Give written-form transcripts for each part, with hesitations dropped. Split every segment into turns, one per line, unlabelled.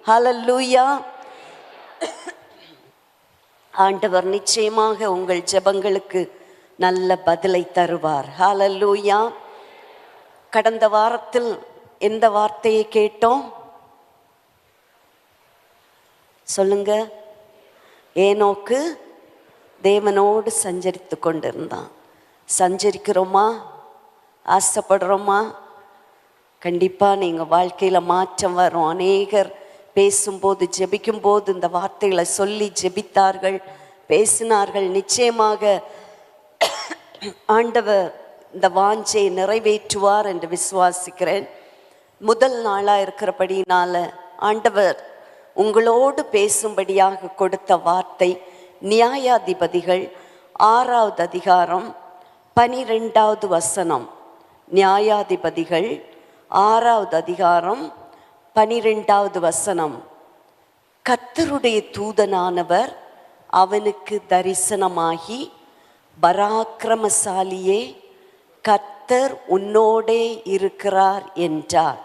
ஹல்லேலூயா. ஆண்டவர் நிச்சயமாக உங்கள் ஜெபங்களுக்கு நல்ல பதிலை தருவார். ஹல்லேலூயா. கடந்த வாரத்தில் எந்த வார்த்தையை கேட்டோம் சொல்லுங்க? ஏனோக்கு தேவனோடு சஞ்சரித்து கொண்டிருந்தான். சஞ்சரிக்கிறோமா? ஆசைப்படுறோமா? கண்டிப்பாக நீங்கள் வாழ்க்கையில் மாற்றம் வரும். அநேகர் பேசும்போது ஜெபிக்கும்போது இந்த வார்த்தைகளை சொல்லி ஜெபித்தார்கள், பேசினார்கள். நிச்சயமாக ஆண்டவர் இந்த வாஞ்சையை நிறைவேற்றுவார் என்று விசுவாசிக்கிறேன். முதல் நாளாக இருக்கிறபடினால ஆண்டவர் உங்களோடு பேசும்படியாக கொடுத்த வார்த்தை நியாயாதிபதிகள் 6வது அதிகாரம் 12வது வசனம். நியாயாதிபதிகள் 6வது அதிகாரம் 12வது வசனம். கர்த்தருடைய தூதனானவர் அவனுக்கு தரிசனமாகி, பராக்கிரமசாலியே, கர்த்தர் உன்னோடே இருக்கிறார் என்றார்.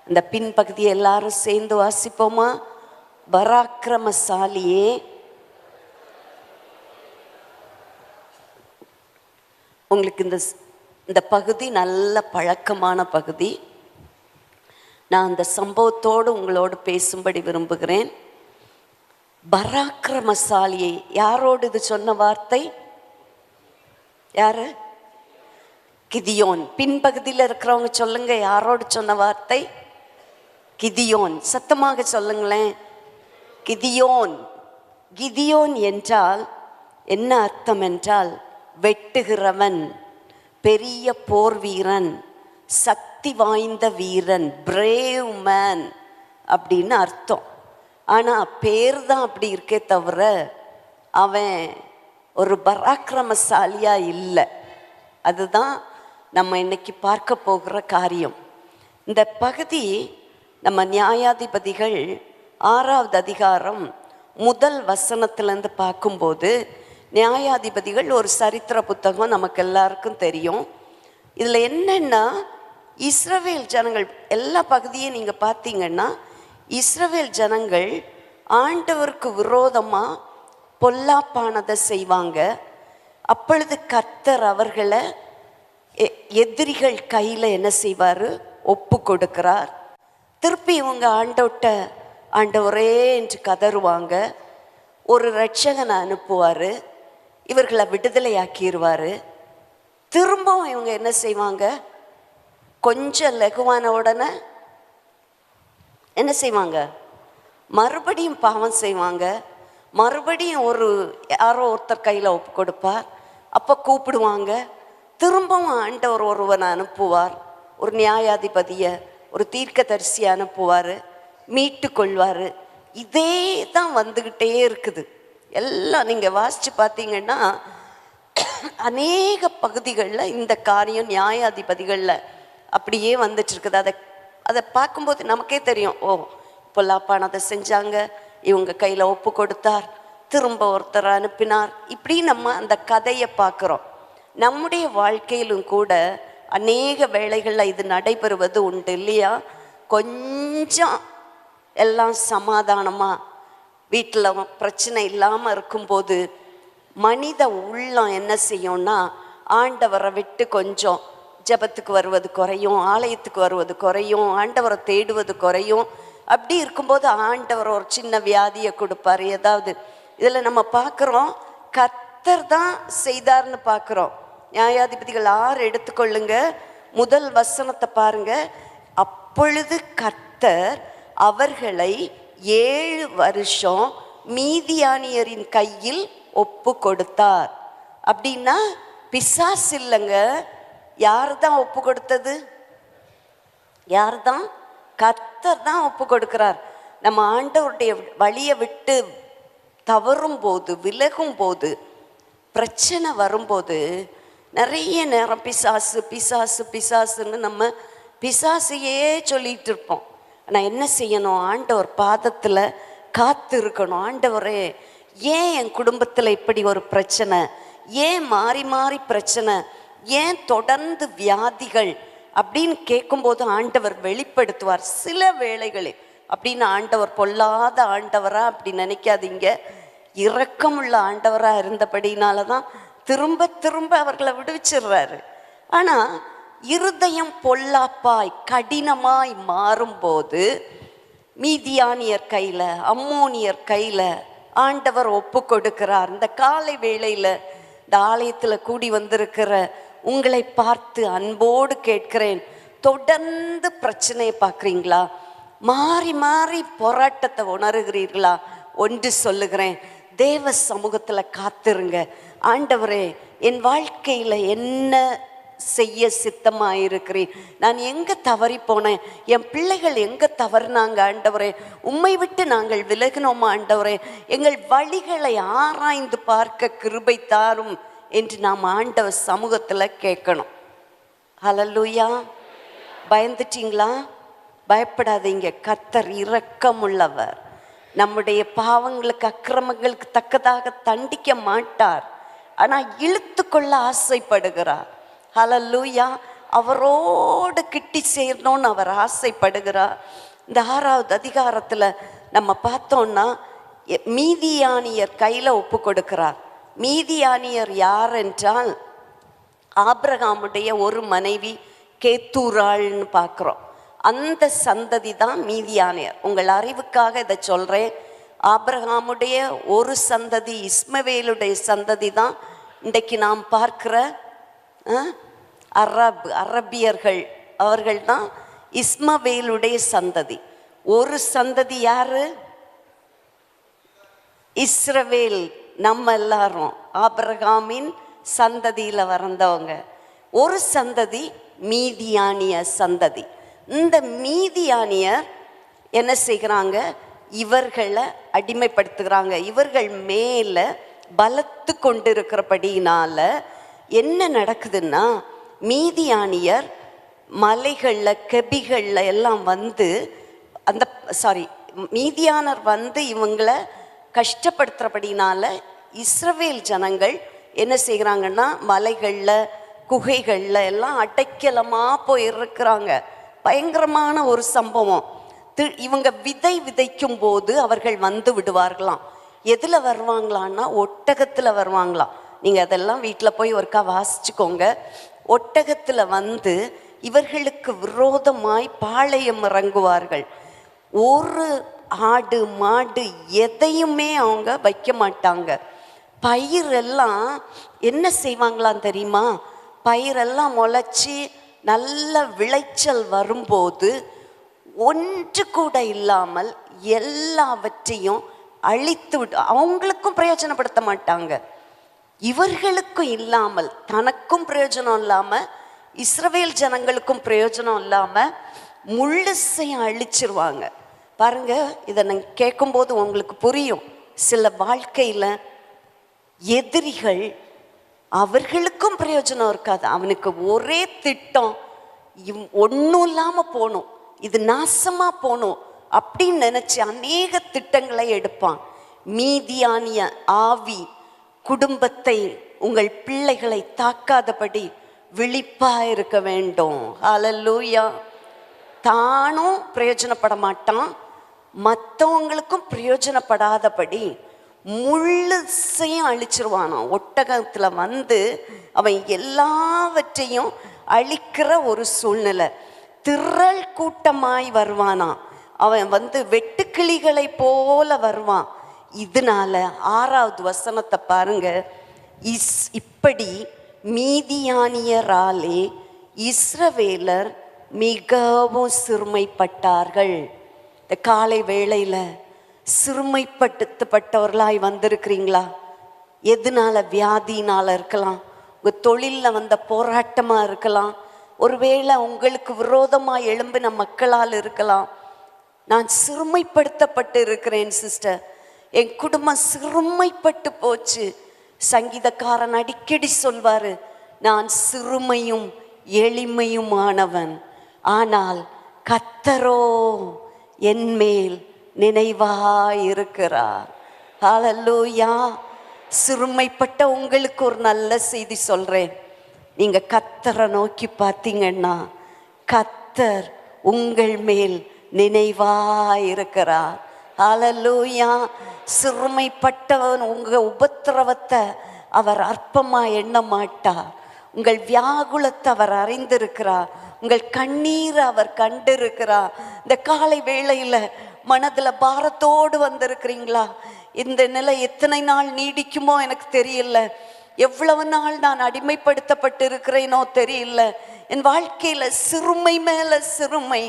அந்த பின்பகுதியை எல்லாரும் சேர்ந்து வாசிப்போமா? பராக்கிரமசாலியே, உங்களுக்கு இந்த பகுதி நல்ல பழக்கமான பகுதி. நான் அந்த சம்பவத்தோடு உங்களோடு பேசும்படி விரும்புகிறேன். பராக்கிரமசாலியை யாரோடு இது சொன்ன வார்த்தை? யாரு? கிதியோன். பின்பகுதியில் இருக்கிறவங்க சொல்லுங்க, யாரோடு சொன்ன வார்த்தை? கிதியோன். சத்தமாக சொல்லுங்களேன். கிதியோன். கிதியோன் என்றால் என்ன அர்த்தம் என்றால், வெட்டுகிறவன், பெரிய போர் வீரன், சக்தி வாய்ந்த வீரன், பிரேவ் மேன் அப்படின்னு அர்த்தம். ஆனால் பேர் தான் அப்படி இருக்கே தவிர அவன் ஒரு பராக்கிரமசாலியா இல்லை. அதுதான் நம்ம இன்னைக்கு பார்க்க போகிற காரியம். இந்த பகுதி நம்ம நியாயாதிபதிகள் 6வது அதிகாரம் முதல் வசனத்திலேருந்து பார்க்கும்போது, நியாயாதிபதிகள் ஒரு சரித்திர புத்தகம், நமக்கு எல்லாருக்கும் தெரியும். இதில் என்னென்னா, இஸ்ரவேல் ஜனங்கள் எல்லா பகுதியும் நீங்கள் பார்த்தீங்கன்னா, இஸ்ரவேல் ஜனங்கள் ஆண்டவருக்கு விரோதமாக பொல்லாப்பானதை செய்வாங்க. அப்பொழுது கர்த்தர் அவர்களை எதிரிகள் கையில் என்ன செய்வார்? ஒப்பு கொடுக்கிறார். திருப்பி இவங்க ஆண்டவரே என்று கதறுவாங்க. ஒரு இரட்சகனை அனுப்புவார், இவர்களை விடுதலையாக்கிடுவார். திரும்பவும் இவங்க என்ன செய்வாங்க? கொஞ்சம் லகுவான உடனே என்ன செய்வாங்க? மறுபடியும் பாவம் செய்வாங்க. மறுபடியும் யாரோ ஒருத்தர் கையில் ஒப்பு கொடுப்பார். அப்போ கூப்பிடுவாங்க. திரும்பவும் ஆண்டவர் ஒருவனை அனுப்புவார், ஒரு நியாயாதிபதியை, ஒரு தீர்க்கதரிசியை அனுப்புவார், மீட்டு கொள்வார். இதே தான் வந்துக்கிட்டே இருக்குது. எல்லாம் நீங்கள் வாசித்து பார்த்தீங்கன்னா அநேக பகுதிகளில் இந்த காரியம் நியாயாதிபதிகளில் அப்படியே வந்துட்டு இருக்குது. அதை பார்க்கும்போது நமக்கே தெரியும், ஓ பொல்லாப்பானதை செஞ்சாங்க, இவங்க கையில் ஒப்பு கொடுத்தார், திரும்ப ஒருத்தர் அனுப்பினார். இப்படி நம்ம அந்த கதையை பார்க்குறோம். நம்முடைய வாழ்க்கையிலும் கூட அநேக வேளைகளில் இது நடைபெறுவது உண்டு இல்லையா? கொஞ்சம் எல்லாம் சமாதானமாக வீட்டில் பிரச்சனை இல்லாமல் இருக்கும்போது மனித உள்ளம் என்ன செய்யும்னா, ஆண்டவரை விட்டு கொஞ்சம் ஜெபத்துக்கு வருவது குறையும், ஆலயத்துக்கு வருவது குறையும், ஆண்டவரை தேடுவது குறையும். அப்படி இருக்கும்போது ஆண்டவர் ஒரு சின்ன வியாதியை கொடுப்பார், ஏதாவது. இதில் நம்ம பார்க்குறோம், கர்த்தர் தான் செய்தார்னு பார்க்குறோம். நியாயாதிபதிகள் 6 எடுத்துக்கொள்ளுங்க, முதல் வசனத்தை பாருங்க. அப்பொழுது கர்த்தர் அவர்களை 7 வருஷம் மீதியானியரின் கையில் ஒப்பு கொடுத்தார். அப்படின்னா பிசாசு இல்லைங்க. யார் தான் ஒப்பு கொடுத்தது? யார் தான்? கர்த்தர் தான் ஒப்பு கொடுக்கிறார். நம்ம ஆண்டவருடைய வழியை விட்டு தவறும் போது, விலகும் போது, பிரச்சனை வரும்போது நிறைய நேரம் பிசாசு பிசாசு பிசாசுன்னு நம்ம பிசாசையே சொல்லிட்டு இருப்போம். ஆனால் என்ன செய்யணும்? ஆண்டவர் பாதத்தில் காத்து இருக்கணும். ஆண்டவரே, ஏன் என் குடும்பத்தில் இப்படி ஒரு பிரச்சனை? ஏன் மாறி மாறி பிரச்சனை? ஏன் தொடர்ந்து வியாதிகள் அப்படின்னு கேட்கும்போது ஆண்டவர் வெளிப்படுத்துவார். சில வேளைகளில் அப்படின்னு ஆண்டவர் பொல்லாத ஆண்டவரா அப்படி நினைக்காதீங்க. இரக்கமுள்ள ஆண்டவரா இருந்தபடினால தான் திரும்ப திரும்ப அவர்களை விடுவிச்சிடுறாரு. ஆனால் இருதயம் பொல்லாப்பாய் கடினமாய் மாறும்போது மீதியானியர் கையில், அம்மோனியர் கையில் ஆண்டவர் ஒப்பு கொடுக்கிறார். இந்த காலை வேளையில் இந்த ஆலயத்தில் கூடி வந்திருக்கிற உங்களை பார்த்து அன்போடு கேட்கிறேன், தொடர்ந்து பிரச்சனையை பார்க்குறீங்களா? மாறி மாறி போராட்டத்தை உணர்கிறீர்களா? ஒன்று சொல்லுகிறேன், தேவ சமூகத்தில் காத்திருங்க. ஆண்டவரே, என் வாழ்க்கையில் என்ன செய்ய சித்தமாயிருக்கிறேன்? நான் எங்கே தவறி போனேன்? என் பிள்ளைகள் எங்கே தவறுனாங்க? ஆண்டவரே, உம்மை விட்டு நாங்கள் விலகினோமா? ஆண்டவரே, எங்கள் வழிகளை ஆராய்ந்து பார்க்க கிருபை தாரும் என்று நாம் ஆண்டவர் சமூகத்தில் கேட்கணும். ஹல்லேலூயா. பயந்துட்டீங்களா? பயப்படாதீங்க. கர்த்தர் இரக்கமுள்ளவர். நம்முடைய பாவங்களுக்கு அக்கிரமங்களுக்கு தக்கதாக தண்டிக்க மாட்டார், ஆனால் இழுத்து கொள்ள ஆசைப்படுகிறார். ஹல்லேலூயா. அவரோடு கிட்டி சேரணும்னு அவர் ஆசைப்படுகிறார். இந்த 6வது அதிகாரத்தில் நம்ம பார்த்தோம்னா மீதியானியர் கையில் ஒப்பு கொடுக்கிறார். மீதியானியர் யார் என்றால் ஆபிரகாமுடைய ஒரு மனைவி கேத்தூராள்னு பார்க்குறோம். அந்த சந்ததி தான் மீதியானியர். உங்கள் அறிவுக்காக இதை சொல்கிறேன். ஆபிரகாமுடைய ஒரு சந்ததி, இஸ்மவேலுடைய சந்ததி தான் இன்றைக்கு நாம் பார்க்கிற அரபியர்கள். அவர்கள் தான் இஸ்மவேலுடைய சந்ததி. ஒரு சந்ததி யாரு? இஸ்ரவேல். நம்ம எல்லாரும் ஆபிரகாமின் சந்ததியில் வந்தவங்க. ஒரு சந்ததி மீதியானிய சந்ததி. இந்த மீதியானியர் என்ன செய்கிறாங்க? இவர்களை அடிமைப்படுத்துகிறாங்க. இவர்கள் மேலே பலத்து கொண்டிருக்கிறபடினால என்ன நடக்குதுன்னா, மீதியானியர் மலைகளில் கெபிகளில் எல்லாம் வந்து மீதியானர் வந்து இவங்களை கஷ்டப்படுத்துகிறபடினால இஸ்ரவேல் ஜனங்கள் என்ன செய்கிறாங்கன்னா, மலைகளில் குகைகளில் எல்லாம் அடைக்கலமாக போயிருக்கிறாங்க. பயங்கரமான ஒரு சம்பவம். இவங்க விதை விதைக்கும் போது அவர்கள் வந்து விடுவார்களாம். எதில் வருவாங்களான்னா ஒட்டகத்தில் வருவாங்களாம். நீங்கள் அதெல்லாம் வீட்டில் போய் ஒருக்கா வாசிச்சுக்கோங்க. ஒட்டகத்தில் வந்து இவர்களுக்கு விரோதமாய் பாளையம் இறங்குவார்கள். ஒரு ஆடு மாடு எதையுமே அவங்க வைக்க மாட்டாங்க. பயிரெல்லாம் என்ன செய்வாங்களாம் தெரியுமா? பயிரெல்லாம் முளைச்சி நல்ல விளைச்சல் வரும்போது ஒன்று கூட இல்லாமல் எல்லாவற்றையும் அழித்து விட்டு அவங்களுக்கும் பிரயோஜனப்படுத்த மாட்டாங்க. இவர்களுக்கும் இல்லாமல், தனக்கும் பிரயோஜனம் இல்லாமல், இஸ்ரவேல் ஜனங்களுக்கும் பிரயோஜனம் இல்லாமல் முழுசையும் அழிச்சிருவாங்க. பாருங்க, இதை நீங்கள் கேட்கும்போது உங்களுக்கு புரியும். சில வாழ்க்கையில் எதிரிகள் அவர்களுக்கும் பிரயோஜனம் இருக்காது. அவனுக்கு ஒரே திட்டம், ஒன்றும் இல்லாமல் போகணும், இது நாசமாக போகணும் அப்படின்னு நினச்சி அநேக திட்டங்களை எடுப்பான். மீதியானிய ஆவி குடும்பத்தை, உங்கள் பிள்ளைகளை தாக்காதபடி விழிப்பாக இருக்க வேண்டும். ஹல்லேலூயா. தானும் பிரயோஜனப்பட மாட்டான், மற்றவங்களுக்கும் பிரயோஜனப்படாதபடி முழுசையும் அழிச்சிருவானான். ஒட்டகத்தில் வந்து அவன் எல்லாவற்றையும் அழிக்கிற ஒரு சூழ்நிலை. திரள் கூட்டமாய் வருவானான். அவன் வந்து வெட்டுக்கிளிகளை போல வருவான். இதனால 6வது வசனத்தை பாருங்க. இப்படி மீதியானியராலே இஸ்ரவேலர் மிகவும் சிறுமைப்பட்டார்கள். இந்த காலை வேளையில் சிறுமைப்படுத்தப்பட்டவர்களாய் வந்திருக்கிறீங்களா? எதனால? வியாதினால் இருக்கலாம், உங்கள் தொழிலில் வந்த போராட்டமாக இருக்கலாம், ஒருவேளை உங்களுக்கு விரோதமாக எழும்பின மக்களால் இருக்கலாம். நான் சிறுமைப்படுத்தப்பட்டு இருக்கிறேன் சிஸ்டர், என் குடும்பம் சிறுமைப்பட்டு போச்சு. சங்கீதக்காரன் அடிக்கடி சொல்வார், நான் சிறுமையும் எளிமையுமானவன், ஆனால் கர்த்தரோ என்மேல் நினைவாயிருக்கிறார். ஹல்லேலூயா. சிறுமைப்பட்ட உங்களுக்கு ஒரு நல்ல செய்தி சொல்கிறேன். நீங்கள் கர்த்தரை நோக்கி பார்த்தீங்கன்னா கர்த்தர் உங்கள் மேல் நினைவாயிருக்கிறார். ஹல்லேலூயா. சிறுமைப்பட்டவன் உங்க உபத்திரவத்தை அவர் அற்பமா எண்ண மாட்டார். உங்கள் வியாகுலத்தை அவர் அறிந்திருக்கிறார். உங்கள் கண்ணீரை அவர் கண்டிருக்கிறார். இந்த காலை வேளையில மனதில் பாரத்தோடு வந்திருக்கிறீங்களா? இந்த நிலை எத்தனை நாள் நீடிக்குமோ எனக்கு தெரியல. எவ்வளவு நாள் நான் அடிமைப்படுத்தப்பட்டு இருக்கிறேனோ தெரியல. என் வாழ்க்கையில சிறுமை மேல சிறுமை,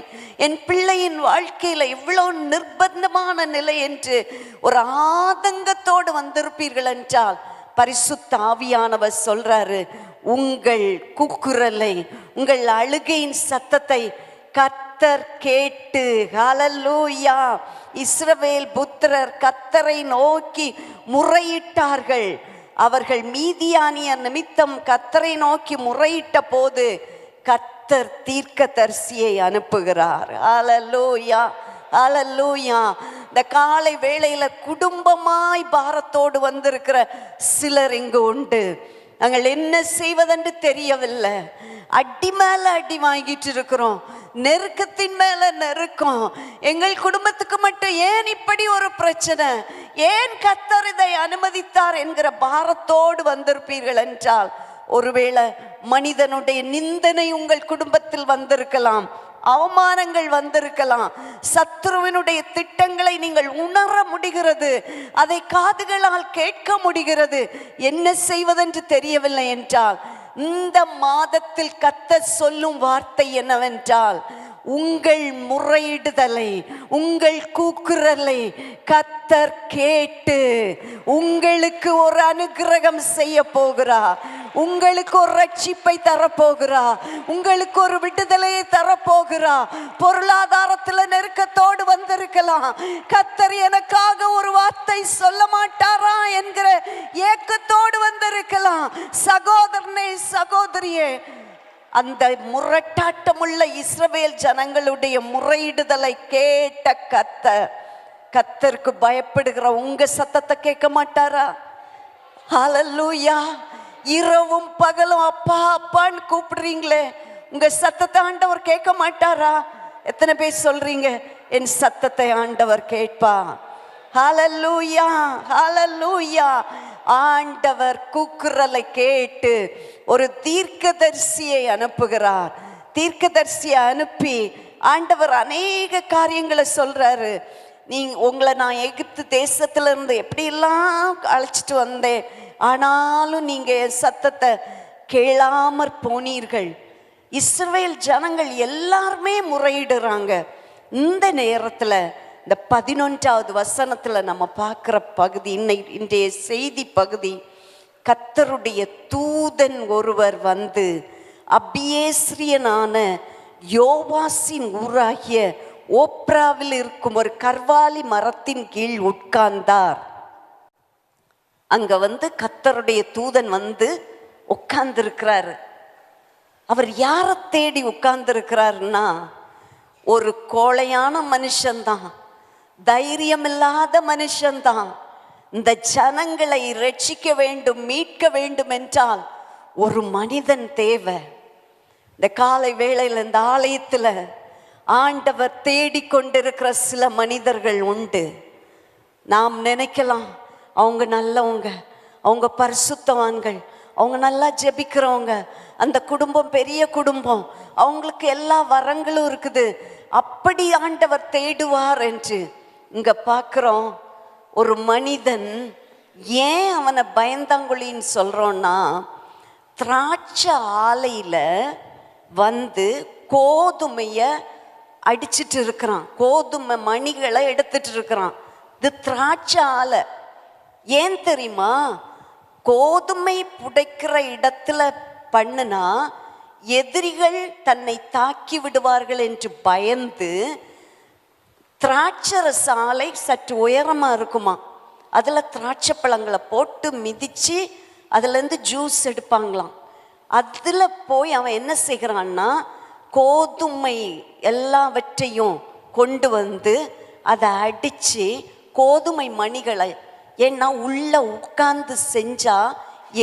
என் பிள்ளையின் வாழ்க்கையில இவ்வளோ நிர்பந்தமான நிலை என்று ஒரு ஆதங்கத்தோடு வந்திருப்பீர்கள் என்றால் பரிசுத்த ஆவியானவர் சொல்றாரு, உங்கள் கூக்குரலை, உங்கள் அழுகையின் சத்தத்தை கர்த்தர் கேட்டு. ஹல்லேலூயா. இஸ்ரவேல் புத்திரர் கர்த்தரை நோக்கி முறையிட்டார்கள். அவர்கள் மீதியானியர் நிமித்தம் கர்த்தரை நோக்கி முறையிட்ட போது கர்த்தர் தீர்க்கதரிசியை அனுப்புகிறார். ஹல்லேலூயா, ஹல்லேலூயா. இந்த காலை வேளையில குடும்பமாய் பாரத்தோடு வந்திருக்கிற சிலர் இங்கு உண்டு. நாங்கள் என்ன செய்வதென்று தெரியவில்லை. அடி மேல அடி வாங்கிட்டு இருக்கிறோம், நெருக்கத்தின் மேல நெருக்கம். எங்கள் குடும்பத்துக்கு மட்டும் ஏன் இப்படி ஒரு பிரச்சனை, ஏன் கர்த்தர் இதை அனுமதித்தார் என்கிற பாரத்தோடு வந்திருப்பீர்கள் என்றால், ஒருவேளை மனிதனுடைய நிந்தனை உங்கள் குடும்பத்தில் வந்திருக்கலாம், அவமானங்கள் வந்திருக்கலாம், சத்துருவினுடைய திட்டங்களை நீங்கள் உணர முடிகிறது, அதை காதுகளால் கேட்க முடிகிறது. என்ன செய்வதென்று தெரியவில்லை என்றால், இந்த மாதத்தில் கர்த்தர் சொல்லும் வார்த்தை என்னவென்றால், உங்கள் முறையிடுதலை, உங்கள் கூக்குரலை கர்த்தர் கேட்டு உங்களுக்கு ஒரு அனுக்கிரகம் செய்ய போகிறார். உங்களுக்கு ஒரு ரட்சிப்பை தரப்போகிறார். உங்களுக்கு ஒரு விடுதலையை தரப்போகிறார். பொருளாதாரத்தில் நெருக்கத்தோடு வந்திருக்கலாம், கர்த்தர் எனக்காக ஒரு வார்த்தை சொல்ல மாட்டாரா என்கிற ஏக்கத்தோடு வந்திருக்கலாம். சகோதரனே, சகோதரியே, அந்த முரட்டாட்டமுள்ள இஸ்ரவேல் ஜனங்களுடைய முறையிடுதலை கேட்ட கர்த்தர், கர்த்தருக்கு பயப்படுகிற உங்க சத்தத்தை கேட்க மாட்டாரா? ஹல்லேலூயா. இரவும் பகலும் அப்பா அப்பான்னு கூப்பிடுறீங்களே, உங்க சத்தத்தை ஆண்டவர் கேட்க மாட்டாரா? எத்தனை பேர் சொல்றீங்க, என் சத்தத்தை ஆண்டவர் கேட்பா? ஹல்லேலூயா, ஹல்லேலூயா. ஆண்டவர் கூக்குரலை கேட்டு ஒரு தீர்க்கதரிசியை அனுப்புகிறார். தீர்க்கதரிசியை அனுப்பி ஆண்டவர் அநேக காரியங்களை சொல்றாரு. உங்களை நான் எகிப்து தேசத்திலிருந்து எப்படியெல்லாம் அழைச்சிட்டு வந்தேன், ஆனாலும் நீங்க என் சத்தத்தை கேளாமற் போனீர்கள். இஸ்ரவேல் ஜனங்கள் எல்லாருமே முறையிடுறாங்க. இந்த நேரத்துல இந்த 11வது வசனத்துல நம்ம பார்க்கிற பகுதி, இன்றைய செய்தி பகுதி, கர்த்தருடைய தூதன் ஒருவர் வந்து அபியேஸ்ரியனான யோவாசின் ஊராகிய ஓப்ராவில் இருக்கும் ஒரு கர்வாலி மரத்தின் கீழ் உட்கார்ந்தார். அங்க வந்து கர்த்தருடைய தூதன் வந்து உட்கார்ந்திருக்கிறாரு. அவர் யாரை தேடி உட்கார்ந்திருக்கிறாருன்னா, ஒரு கோழையான மனுஷன்தான், தைரியமில்லாத மனுஷன்தான். இந்த ஜனங்களை ரட்சிக்க வேண்டும், மீட்க வேண்டும் என்றால் ஒரு மனிதன் தேவை. இந்த காலை வேளையில் இந்த ஆலயத்துல ஆண்டவர் தேடிக்கொண்டிருக்கிற சில மனிதர்கள் உண்டு. நாம் நினைக்கலாம் அவங்க நல்லவங்க, அவங்க பரிசுத்தவான்கள், அவங்க நல்லா ஜெபிக்கிறவங்க, அந்த குடும்பம் பெரிய குடும்பம், அவங்களுக்கு எல்லா வரங்களும் இருக்குது, அப்படி ஆண்டவர் தேடுவார் என்று. இங்க பார்க்கிறோம், ஒரு மனிதன். ஏன் அவனை பயந்தாங்குழின்னு சொல்றோம்னா, திராட்சை ஆலையில வந்து கோதுமைய அடிச்சிட்டு இருக்கிறான், கோதுமை மணிகளை எடுத்துட்டு இருக்கிறான். இது திராட்சை ஆலை. ஏன் தெரியுமா? கோதுமை புடைக்கிற இடத்துல பண்ணுனா எதிரிகள் தன்னை தாக்கி விடுவார்கள் என்று பயந்து, திராட்சை சாலை சற்று உயரமா இருக்குமா, அதுல திராட்சை பழங்களை போட்டு மிதிச்சு அதுலேருந்து ஜூஸ் எடுப்பாங்களாம். அதுல போய் அவன் என்ன செய்கிறான்னா, கோதுமை எல்லாவற்றையும் கொண்டு வந்து அதை அடிச்சு கோதுமை மணிகளை, ஏன்னா உள்ள உட்கார்ந்து செஞ்சா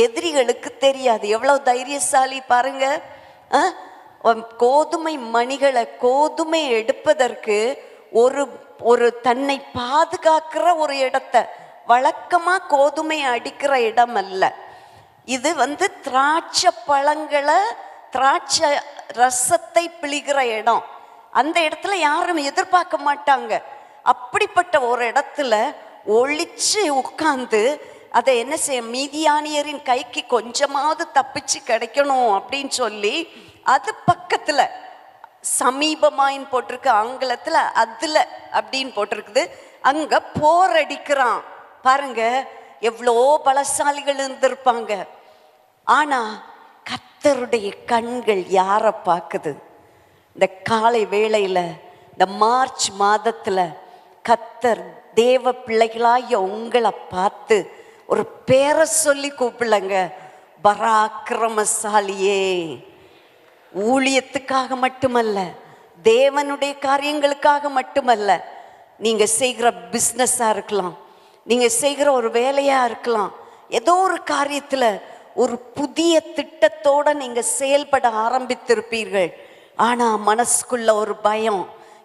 எதிரிகளுக்கு தெரியாது. எவ்வளவு தைரியசாலி பாருங்க. கோதுமை மணிகளை, கோதுமை எடுப்பதற்கு ஒரு ஒரு தன்னை பாதுகாக்கிற ஒரு இடத்த, வழக்கமா கோதுமை அடிக்கிற இடம் அல்ல இது. திராட்சை பழங்களை, திராட்சை ரசத்தை பிழிகிற இடம். அந்த இடத்துல யாரும் எதிர்பார்க்க மாட்டாங்க. அப்படிப்பட்ட ஒரு இடத்துல ஒளிச்சு உட்கார்ந்து அதை என்ன செய்ய, மீதியானியரின் கைக்கு கொஞ்சமாவது தப்பிச்சு கிடைக்கணும் அப்படின்னு சொல்லி, அது பக்கத்துல சமீபமாயின் போட்டிருக்கு, ஆங்கிலத்துல அதுல அப்படின்னு போட்டிருக்குது. அங்க போர் அடிக்கிறான் பாருங்க. எவ்வளோ பலசாலிகள் இருந்திருப்பாங்க. ஆனா கர்த்தருடைய கண்கள் யாரை பார்க்குது? இந்த காலை வேளையில, இந்த மார்ச் மாதத்துல கர்த்தர் தேவ பிள்ளைகளாகிய உங்களை பார்த்து ஒரு பேரை சொல்லி கூப்பிடலங்க, பராக்கிரமசாலியே. ஊழியத்துக்காக மட்டுமல்ல, தேவனுடைய காரியங்களுக்காக மட்டுமல்ல, நீங்க செய்கிற பிஸ்னஸா இருக்கலாம், நீங்க செய்கிற ஒரு வேலையா இருக்கலாம், ஏதோ ஒரு காரியத்துல ஒரு புதிய திட்டத்தோட நீங்க செயல்பட ஆரம்பித்திருப்பீர்கள். ஆனா மனசுக்குள்ள ஒரு பயம்,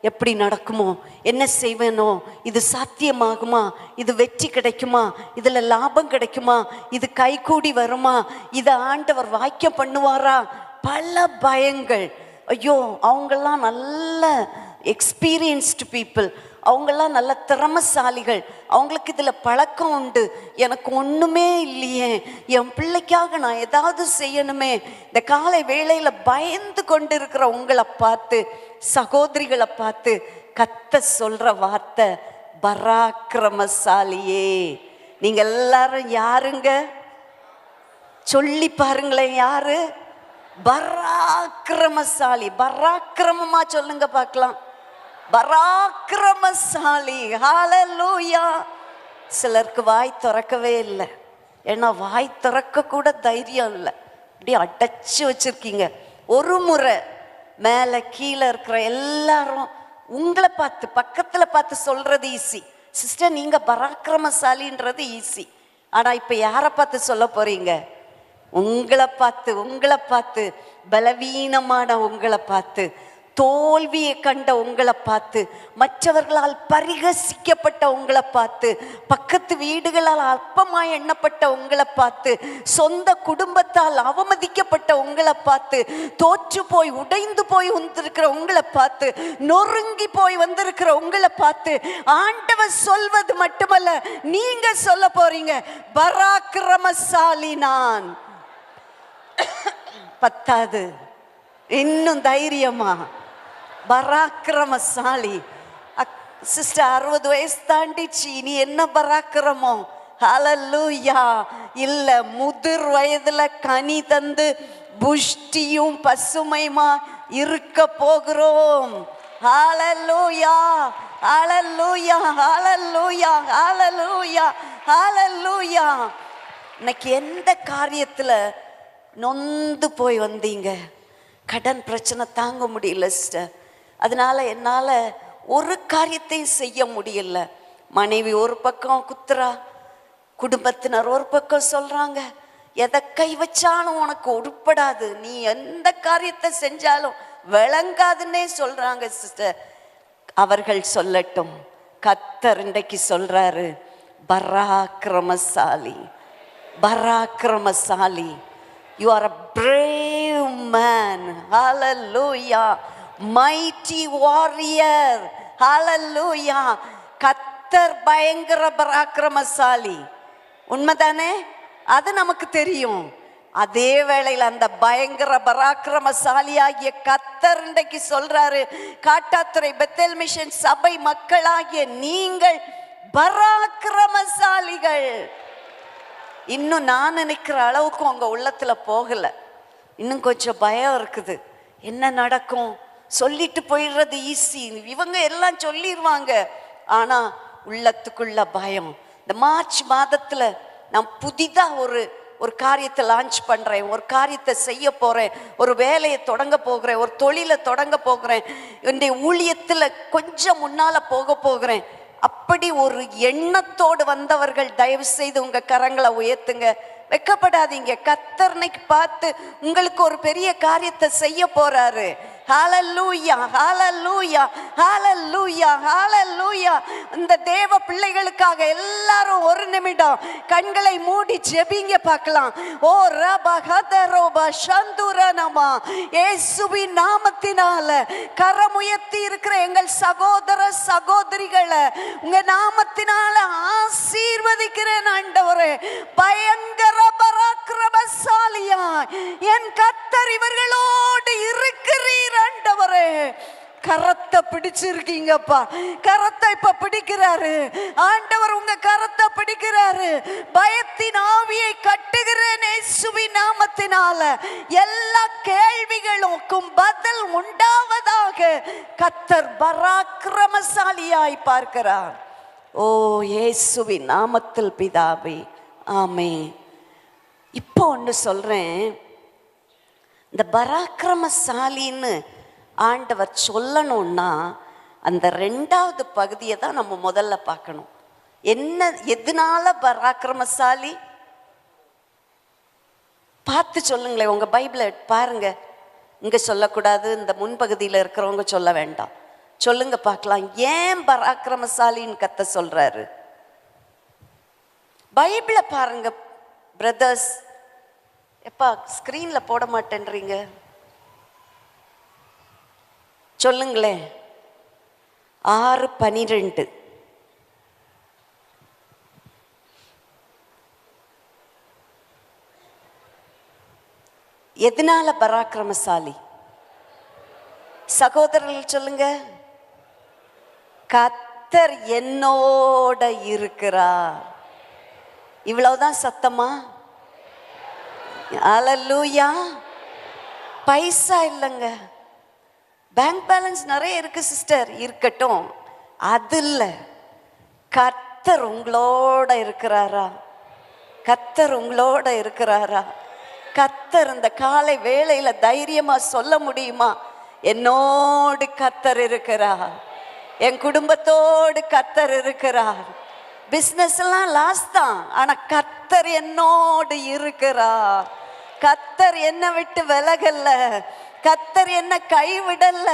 எப்படி நடக்குமோ, என்ன செய்வேனோ, இது சாத்தியமாகுமா, இது வெற்றி கிடைக்குமா, இதுல லாபம் கிடைக்குமா, இது கைகூடி வருமா, இதை ஆண்டவர் வாக்கியம் பண்ணுவாரா, பல பயங்கள். ஐயோ, அவங்கெல்லாம் நல்ல எக்ஸ்பீரியன்ஸ்டு பீப்புள், அவங்கெல்லாம் நல்ல திறமசாலிகள், அவங்களுக்கு இதில் பழக்கம் உண்டு, எனக்கு ஒன்றுமே இல்லையே, என் பிள்ளைக்காக நான் ஏதாவது செய்யணுமே. இந்த காலை வேளையில் பயந்து கொண்டு இருக்கிற உங்களை பார்த்து, சகோதரிகளை பார்த்து கர்த்தர் சொல்ற வார்த்தை, பராக்கிரமசாலியே. நீங்க எல்லாரும் யாருங்க? சொல்லி பாருங்களேன், யாரு? பராக்கிரமசாலி. பராக்கிரமமா சொல்லுங்க பார்க்கலாம். பராக்கிரமசாலி. ஹல்லேலூயா. சிலருக்கு வாய் திறக்கவே இல்லை, ஏன்னா வாய் திறக்க கூட தைரியம் இல்லை, அப்படியே அடைச்சு வச்சிருக்கீங்க. ஒரு முறை மேலே கீழே இருக்கிற எல்லாரும் உங்களை பார்த்து, பக்கத்தில் பார்த்து சொல்றது ஈஸி. சிஸ்டர், நீங்க பராக்கிரமசாலின்றது ஈஸி. ஆனா இப்ப யாரை பார்த்து சொல்ல போறீங்க? உங்களை பார்த்து, பலவீனமான உங்களை பார்த்து, தோல்வியை கண்ட உங்களை பார்த்து, மற்றவர்களால் பரிகசிக்கப்பட்ட உங்களை பார்த்து, பக்கத்து வீடுகளால் அற்பமாய் எண்ணப்பட்ட உங்களை பார்த்து, சொந்த குடும்பத்தால் அவமதிக்கப்பட்ட உங்களை பார்த்து, தோற்று போய் உடைந்து போய் வந்திருக்கிற உங்களை பார்த்து, நொறுங்கி போய் வந்திருக்கிற உங்களை பார்த்து ஆண்டவர் சொல்வது மட்டுமல்ல, நீங்க சொல்ல போறீங்க, பராக்கிரமசாலி நான். பத்தாது, இன்னும் தைரியமா, பராக்கிரமசாலி. சிஸ்டர், 60 வயசு தாண்டிச்சு, நீ என்ன பராக்கிரமம்? ஹல்லேலூயா. இல்ல, முதிர் வயதுல கனி தந்து புஷ்டியும் பசுமையுமா இருக்க போகிறோம். ஹல்லேலூயா, ஹல்லேலூயா, ஹல்லேலூயா, ஹல்லேலூயா, ஹல்லேலூயா. இன்னைக்கு எந்த காரியத்துல நொந்து போய் வந்தீங்க? கடன் பிரச்சனை தாங்க முடியல சிஸ்டர், அதனால என்னால் ஒரு காரியத்தையும் செய்ய முடியல. மனைவி ஒரு பக்கம் குத்துறா, குடும்பத்தினர் ஒரு பக்கம் சொல்றாங்க, எதை கை வச்சாலும் உனக்கு உருப்படாது, நீ எந்த காரியத்தை செஞ்சாலும் விளங்காதுன்னே சொல்றாங்க சிஸ்டர். அவர்கள் சொல்லட்டும், கர்த்தர் இன்றைக்கு சொல்றாரு, பராக்கிரமசாலி, பராக்கிரமசாலி. You are a brave man. Hallelujah. Mighty warrior. Hallelujah. கர்த்தர் பயங்கர பராக்கிரமசாலி. உண்மைதானே? அது நமக்கு தெரியும். அதே வேளையில் அந்த பயங்கர பராக்கிரமசாலியாகிய கர்த்தர் இன்றைக்கு சொல்றாரு, காட்டாத்துறை பெத்தேல் மிஷன் சபை மக்களாகிய நீங்கள் பராக்கிரமசாலிகள். இன்னும் நான் நினைக்கிற அளவுக்கு உங்க உள்ளத்துல போகல, இன்னும் கொஞ்சம் பயம் இருக்குது. என்ன நடக்கும்? சொல்லிட்டு போயிடுறது ஈஸி, இவங்க எல்லாம் சொல்லிடுவாங்க, ஆனா உள்ளத்துக்குள்ள பயம். இந்த மார்ச் மாதத்துல நான் புதிதா ஒரு காரியத்தை லான்ச் பண்றேன், ஒரு காரியத்தை செய்ய போறேன், ஒரு வேலையை தொடங்க போகிறேன், ஒரு தொழிலை தொடங்க போகிறேன், என்னுடைய ஊழியத்துல கொஞ்சம் முன்னால போகிறேன். அப்படி ஒரு எண்ணத்தோடு வந்தவர்கள் தயவு செய்து உங்க கரங்களை உயர்த்துங்க, வெக்கப்படாதீங்க. கர்த்தர் இன்னைக்கு பார்த்து உங்களுக்கு ஒரு பெரிய காரியத்தை செய்ய போறாரு. ஹalleluya, ஹalleluya, ஹalleluya, ஹalleluya. இந்த தேவ பிள்ளைகளுக்காக எல்லாரும் ஒரு நிமிடம் கண்களை மூடி ஜெபிங்க பார்க்கலாம். ஓ ரபஹதரோபா சந்துரனமா, இயேசுவின் நாமத்தினால கரமுயர்த்தி இருக்கிற எங்கள் சகோதர சகோதரிகளை உங்க நாமத்தினால ஆசீர்வதிக்கிறேன் ஆண்டவரே. பயங்கர பராக்கிரமசாலியா என் கர்த்தர் இவர்களோடு இருக்கிறீர் ஆண்டவரே. கரத்தை பிடிச்சிருக்கீங்கப்பா, கரத்தை இப்ப பிடிக்கிறாரு ஆண்டவர், உங்க கரத்தை பிடிக்கிறாரு. பயத்தின் ஆவியை கட்டுகிறேன் இயேசுவின் நாமத்தினால. எல்லா கேள்விகளுக்கும் பதில் உண்டாவதாக கர்த்தர் பராக்கிரமசாலியாய் பார்க்கிறார். ஓ இயேசுவின் நாமத்தில் பிதாவே, ஆமென். இப்போ ஒன்று சொல்றேன், இந்த பராக்கிரமசாலின்னு ஆண்டவர் சொல்லணும்னா அந்த ரெண்டாவது பகுதியை தான் நம்ம முதல்ல பார்க்கணும். என்ன, எதனால பராக்கிரமசாலி? பார்த்து சொல்லுங்களேன், உங்க பைபிளை பாருங்க. இங்க சொல்லக்கூடாது, இந்த முன்பகுதியில் இருக்கிறவங்க சொல்ல வேண்டாம். சொல்லுங்க பார்க்கலாம், ஏன் பராக்கிரமசாலின்னு கத்த சொல்றாரு? பைபிளை பாருங்க பிரதர்ஸ். எப்பா ஸ்கிரீன்ல போட மாட்டேன்றீங்க, சொல்லுங்களேன். 6:12 எதனால பராக்கிரமசாலி? சகோதரர்கள் சொல்லுங்க. கர்த்தர் என்னோட இருக்கிறார். இவ்வளவுதான் சத்தமா? அல்லேலூயா. பைசா இல்லைங்க, பேங்க் பேலன்ஸ் நிறைய இருக்கு சிஸ்டர், இருக்கட்டும், அது இல்லை. கர்த்தர் உங்களோட இருக்கிறாரா? கர்த்தர் உங்களோட இருக்கிறாரா? கர்த்தர் இந்த காலை வேளையில தைரியமா சொல்ல முடியுமா, என்னோடு கர்த்தர் இருக்கிறார், என் குடும்பத்தோடு கர்த்தர் இருக்கிறார். பிசினஸ் எல்லாம் லாஸ் தான், ஆனா கர்த்தர் என்னோடு இருக்கிறார். கர்த்தர் என்னை விட்டு விலகல்ல, கர்த்தர் என்ன கைவிடல.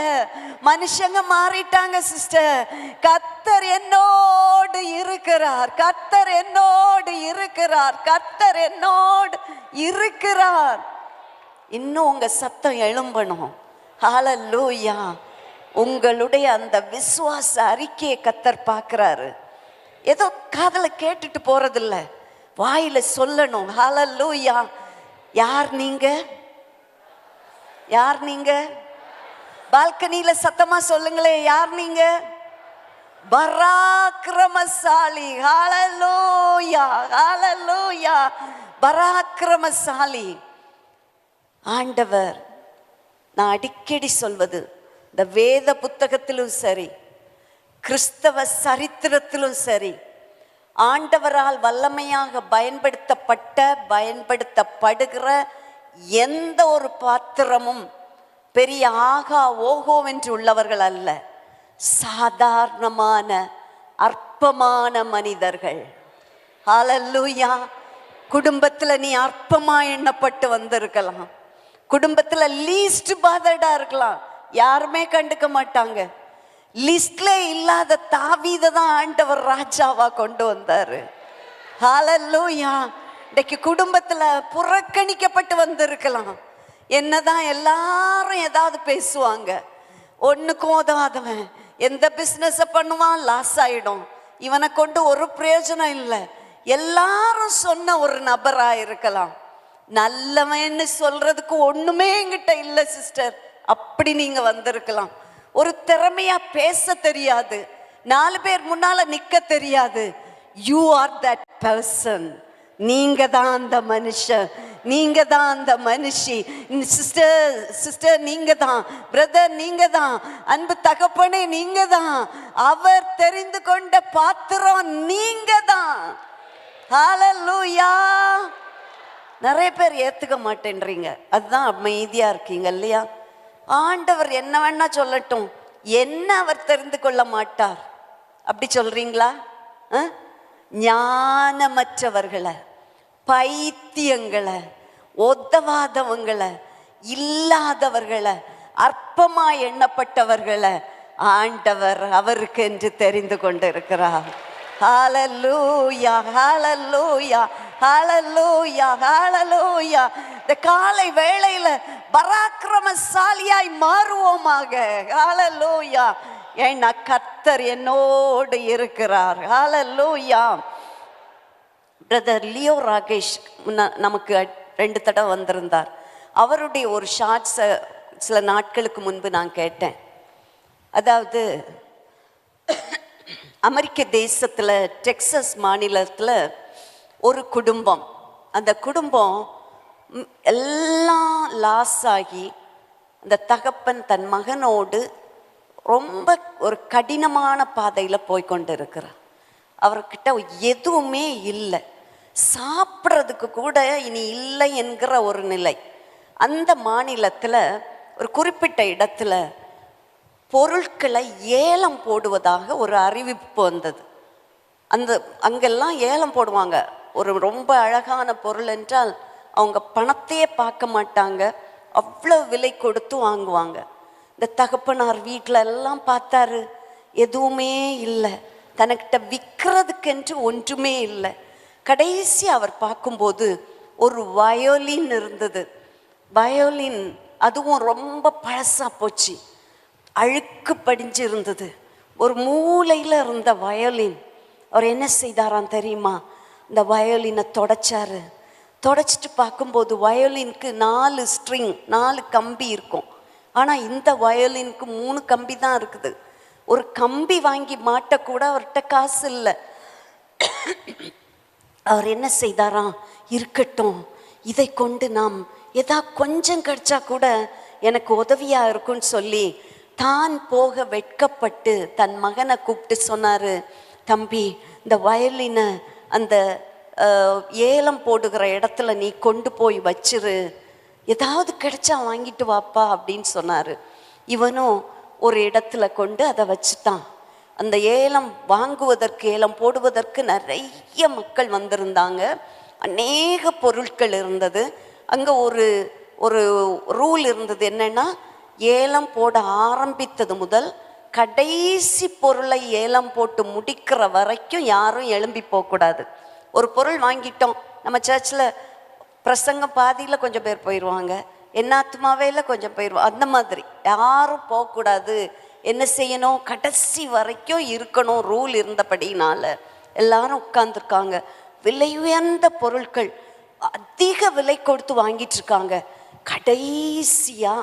மனுஷங்க மாறிட்டாங்க சிஸ்டர், கர்த்தர் என்னோடு இருக்கிறார், கர்த்தர் என்னோடு இருக்கிறார், கர்த்தர் என்னோடு இருக்கிறார். இன்னும் உங்க சத்தம் எழும்பணும். ஹல்லேலூயா. உங்களுடைய அந்த விசுவாச அறிக்கையை கர்த்தர் பார்க்கிறாரு. ஏதோ காதுல கேட்டுட்டு போறதில்ல, வாயில சொல்லணும். ஹல்லேலூயா. யார் நீங்க? யார் நீங்க? பால்கனியில சத்தமா சொல்லுங்களே, யார் நீங்க? பராக்கிரமசாலி. ஹல்லேலூயா, ஹல்லேலூயா. பராக்கிரமசாலி ஆண்டவர். நான் அடிக்கடி சொல்வது, இந்த வேத புத்தகத்திலும் சரி, கிறிஸ்தவ சரித்திரத்திலும் சரி, ஆண்டவரால் வல்லமையாக பயன்படுத்தப்படுகிற எந்த ஒரு பாத்திரமும் பெரிய ஆகா ஓகோவென்று உள்ளவர்கள் அல்ல. சாதாரணமான அற்பமான மனிதர்கள். ஹல்லேலூயா. குடும்பத்துல நீ அற்பமா எண்ணப்பட்டு வந்திருக்கலாம், குடும்பத்துல லீஸ்ட் பாதர்டா இருக்கலாம், யாருமே கண்டுக்க மாட்டாங்க. லிஸ்ட்ல இல்லாத தாவீதை தான் ஆண்டவர் ராஜாவா கொண்டு வந்தாரு. ஹல்லேலூயா. இன்னைக்கு குடும்பத்துல புறக்கணிக்கப்பட்டு வந்திருக்கலாம். என்னதான் எல்லாரும் ஏதாவது பேசுவாங்க, ஒண்ணுக்கும் உதவாதவன், எந்த பிசினஸ் பண்ணுவான் லாஸ் ஆயிடும், இவனை கொண்டு ஒரு பிரயோஜனம் இல்லை, எல்லாரும் சொன்ன ஒரு நபரா இருக்கலாம். நல்லவன்னு சொல்றதுக்கு ஒண்ணுமே என்கிட்ட இல்லை சிஸ்டர், அப்படி நீங்க வந்திருக்கலாம். ஒரு திறமையா பேச தெரியாது, 4 பேர் முன்னால நிக்க தெரியாது. You are that person. நீங்க தான் அந்த மனுஷன், நீங்க தான் அந்த மனுஷி. சிஸ்டர் நீங்க தான், பிரதர் நீங்க தான், அன்பு தகப்பனே நீங்க தான், அவர் தெரிந்து கொண்ட பாத்திரம் நீங்க தான். ஹல்லேலூயா. நிறைய பேர் ஏத்துக்க மாட்டேன்றீங்க, அதுதான் அமைதியா இருக்கீங்க இல்லையா? ஆண்டவர் என்ன வேணா சொல்லட்டும், என்ன அவர் தெரிந்து கொள்ள மாட்டார் அப்படி சொல்றீங்களா? ஞானமற்றவர்களை, பைத்தியங்களை, ஒத்தவாதவங்களை, இல்லாதவர்களை அற்பமாய் எண்ணப்பட்டவர்களை ஆண்டவர் அவருக்கு என்று தெரிந்து கொண்டிருக்கிறார். ஹalleluya, ஹalleluya, ஹalleluya, ஹalleluya. இந்த காலை வேளையில பராக்கிரமசாலியாய் மாறுவோமாக. ஹalleluya. ஏன்னா கர்த்தர் என்னோடு இருக்கிறார். ஹalleluya. பிரதர் லியோ ராகேஷ் நமக்கு 2 தடவை வந்திருந்தார். அவருடைய ஒரு ஷார்ட்ஸை சில நாட்களுக்கு முன்பு நான் கேட்டேன். அதாவது அமெரிக்க தேசத்தில் டெக்சஸ் மாநிலத்தில் ஒரு குடும்பம், அந்த குடும்பம் எல்லாம் லாஸ் ஆகி அந்த தகப்பன் தன் மகனோடு ரொம்ப ஒரு கடினமான பாதையில் போய்கொண்டு இருக்கிறார். அவர்கிட்ட எதுவுமே இல்லை, சாப்பிட்றதுக்கு கூட இனி இல்லை என்கிற ஒரு நிலை. அந்த மாநிலத்தில் ஒரு குறிப்பிட்ட இடத்துல பொருட்களை ஏலம் போடுவதாக ஒரு அறிவிப்பு வந்தது. அங்கெல்லாம் ஏலம் போடுவாங்க. ஒரு ரொம்ப அழகான பொருள் என்றால் அவங்க பணத்தையே பார்க்க மாட்டாங்க, அவ்வளோ விலை கொடுத்து வாங்குவாங்க. இந்த தகப்பனார் வீட்டில் எல்லாம் பார்த்தாரு, எதுவுமே இல்லை, தனக்கிட்ட விற்கிறதுக்கென்று ஒன்றுமே இல்லை. கடைசி அவர் பார்க்கும்போது ஒரு வயோலின் இருந்தது. வயோலின் அதுவும் ரொம்ப பழசாக போச்சு, அழுக்கு படிஞ்சு இருந்தது. ஒரு மூலையில் இருந்த வயோலின். அவர் என்ன செய்தாராம் தெரியுமா? இந்த வயோலினை தொடச்சாரு. தொடச்சிட்டு பார்க்கும்போது வயோலினுக்கு 4 ஸ்ட்ரிங், 4 கம்பி இருக்கும். ஆனால் இந்த வயோலினுக்கு 3 கம்பி தான் இருக்குது. ஒரு கம்பி வாங்கி மாட்டக்கூட அவர்கிட்ட காசு இல்லை. அவர் என்ன செய்தாராம்? இருக்கட்டும், இதை கொண்டு நாம் கொஞ்சம் கிடைச்சா கூட எனக்கு உதவியா இருக்குன்னு சொல்லி தான் போக வெட்கப்பட்டு தன் மகனை கூப்பிட்டு சொன்னாரு, தம்பி, இந்த வயலினை அந்த ஏலம் போடுகிற இடத்துல நீ கொண்டு போய் வச்சிரு, ஏதாவது கிடைச்சா வாங்கிட்டு வாப்பா அப்படின்னு சொன்னாரு. இவனும் ஒரு இடத்துல கொண்டு அதை வச்சுட்டான். அந்த ஏலம் வாங்குவதற்கு, ஏலம் போடுவதற்கு நிறைய மக்கள் வந்திருந்தாங்க. அநேக பொருட்கள் இருந்தது. அங்கே ஒரு ரூல் இருந்தது. என்னன்னா, ஏலம் போட ஆரம்பித்தது முதல் கடைசி பொருளை ஏலம் போட்டு முடிக்கிற வரைக்கும் யாரும் எழும்பி போகக்கூடாது. ஒரு பொருள் வாங்கிட்டோம், நம்ம சர்ச்சில் பிரசங்கம் பாதியில் கொஞ்சம் பேர் போயிடுவாங்க, என்னாத்துமாவேல கொஞ்சம் போயிடுவோம், அந்த மாதிரி யாரும் போகக்கூடாது. என்ன செய்யணும்? கடைசி வரைக்கும் இருக்கணும் ரூல் இருந்தபடினால எல்லாரும் உட்கார்ந்துருக்காங்க. விலை உயர்ந்த பொருட்கள் அதிக விலை கொடுத்து வாங்கிட்டு இருக்காங்க. கடைசியா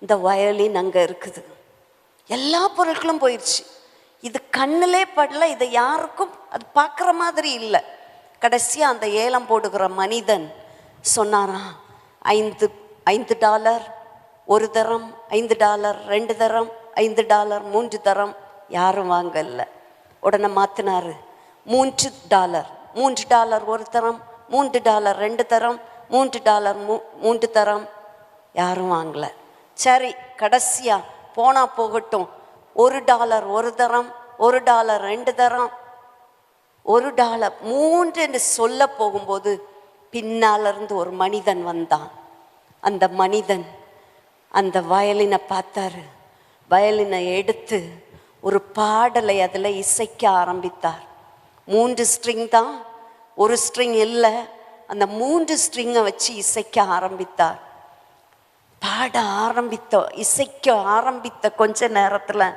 இந்த வயலின் அங்கே இருக்குது. எல்லா பொருட்களும் போயிடுச்சு. இது கண்ணிலே படல, இதை யாருக்கும் அது பார்க்குற மாதிரி இல்லை. கடைசியாக அந்த ஏலம் போடுகிற மனிதன் சொன்னாராம், $5 ஒரு தரம், $5 2 தரம், $5 3 தரம். யாரும் வாங்கல. உடனே மாற்றினாரு, $3 ஒரு தரம், $3 2 தரம், $3 3 தரம். யாரும் வாங்கலை. சரி, கடைசியா போனா போகட்டும், $1 ஒரு தரம், $1 2 தரம், $1 3 சொல்ல போகும்போது பின்னாலிருந்து ஒரு மனிதன் வந்தான். அந்த மனிதன் அந்த வயலினை பார்த்தாரு. வயலினை எடுத்து ஒரு பாடலை அதில் இசைக்க ஆரம்பித்தார். 3 ஸ்ட்ரிங் தான், ஒரு ஸ்ட்ரிங் இல்லை. அந்த 3 ஸ்ட்ரிங்கை வச்சு இசைக்க ஆரம்பித்தார். பாட இசைக்க ஆரம்பித்த கொஞ்ச நேரத்தில்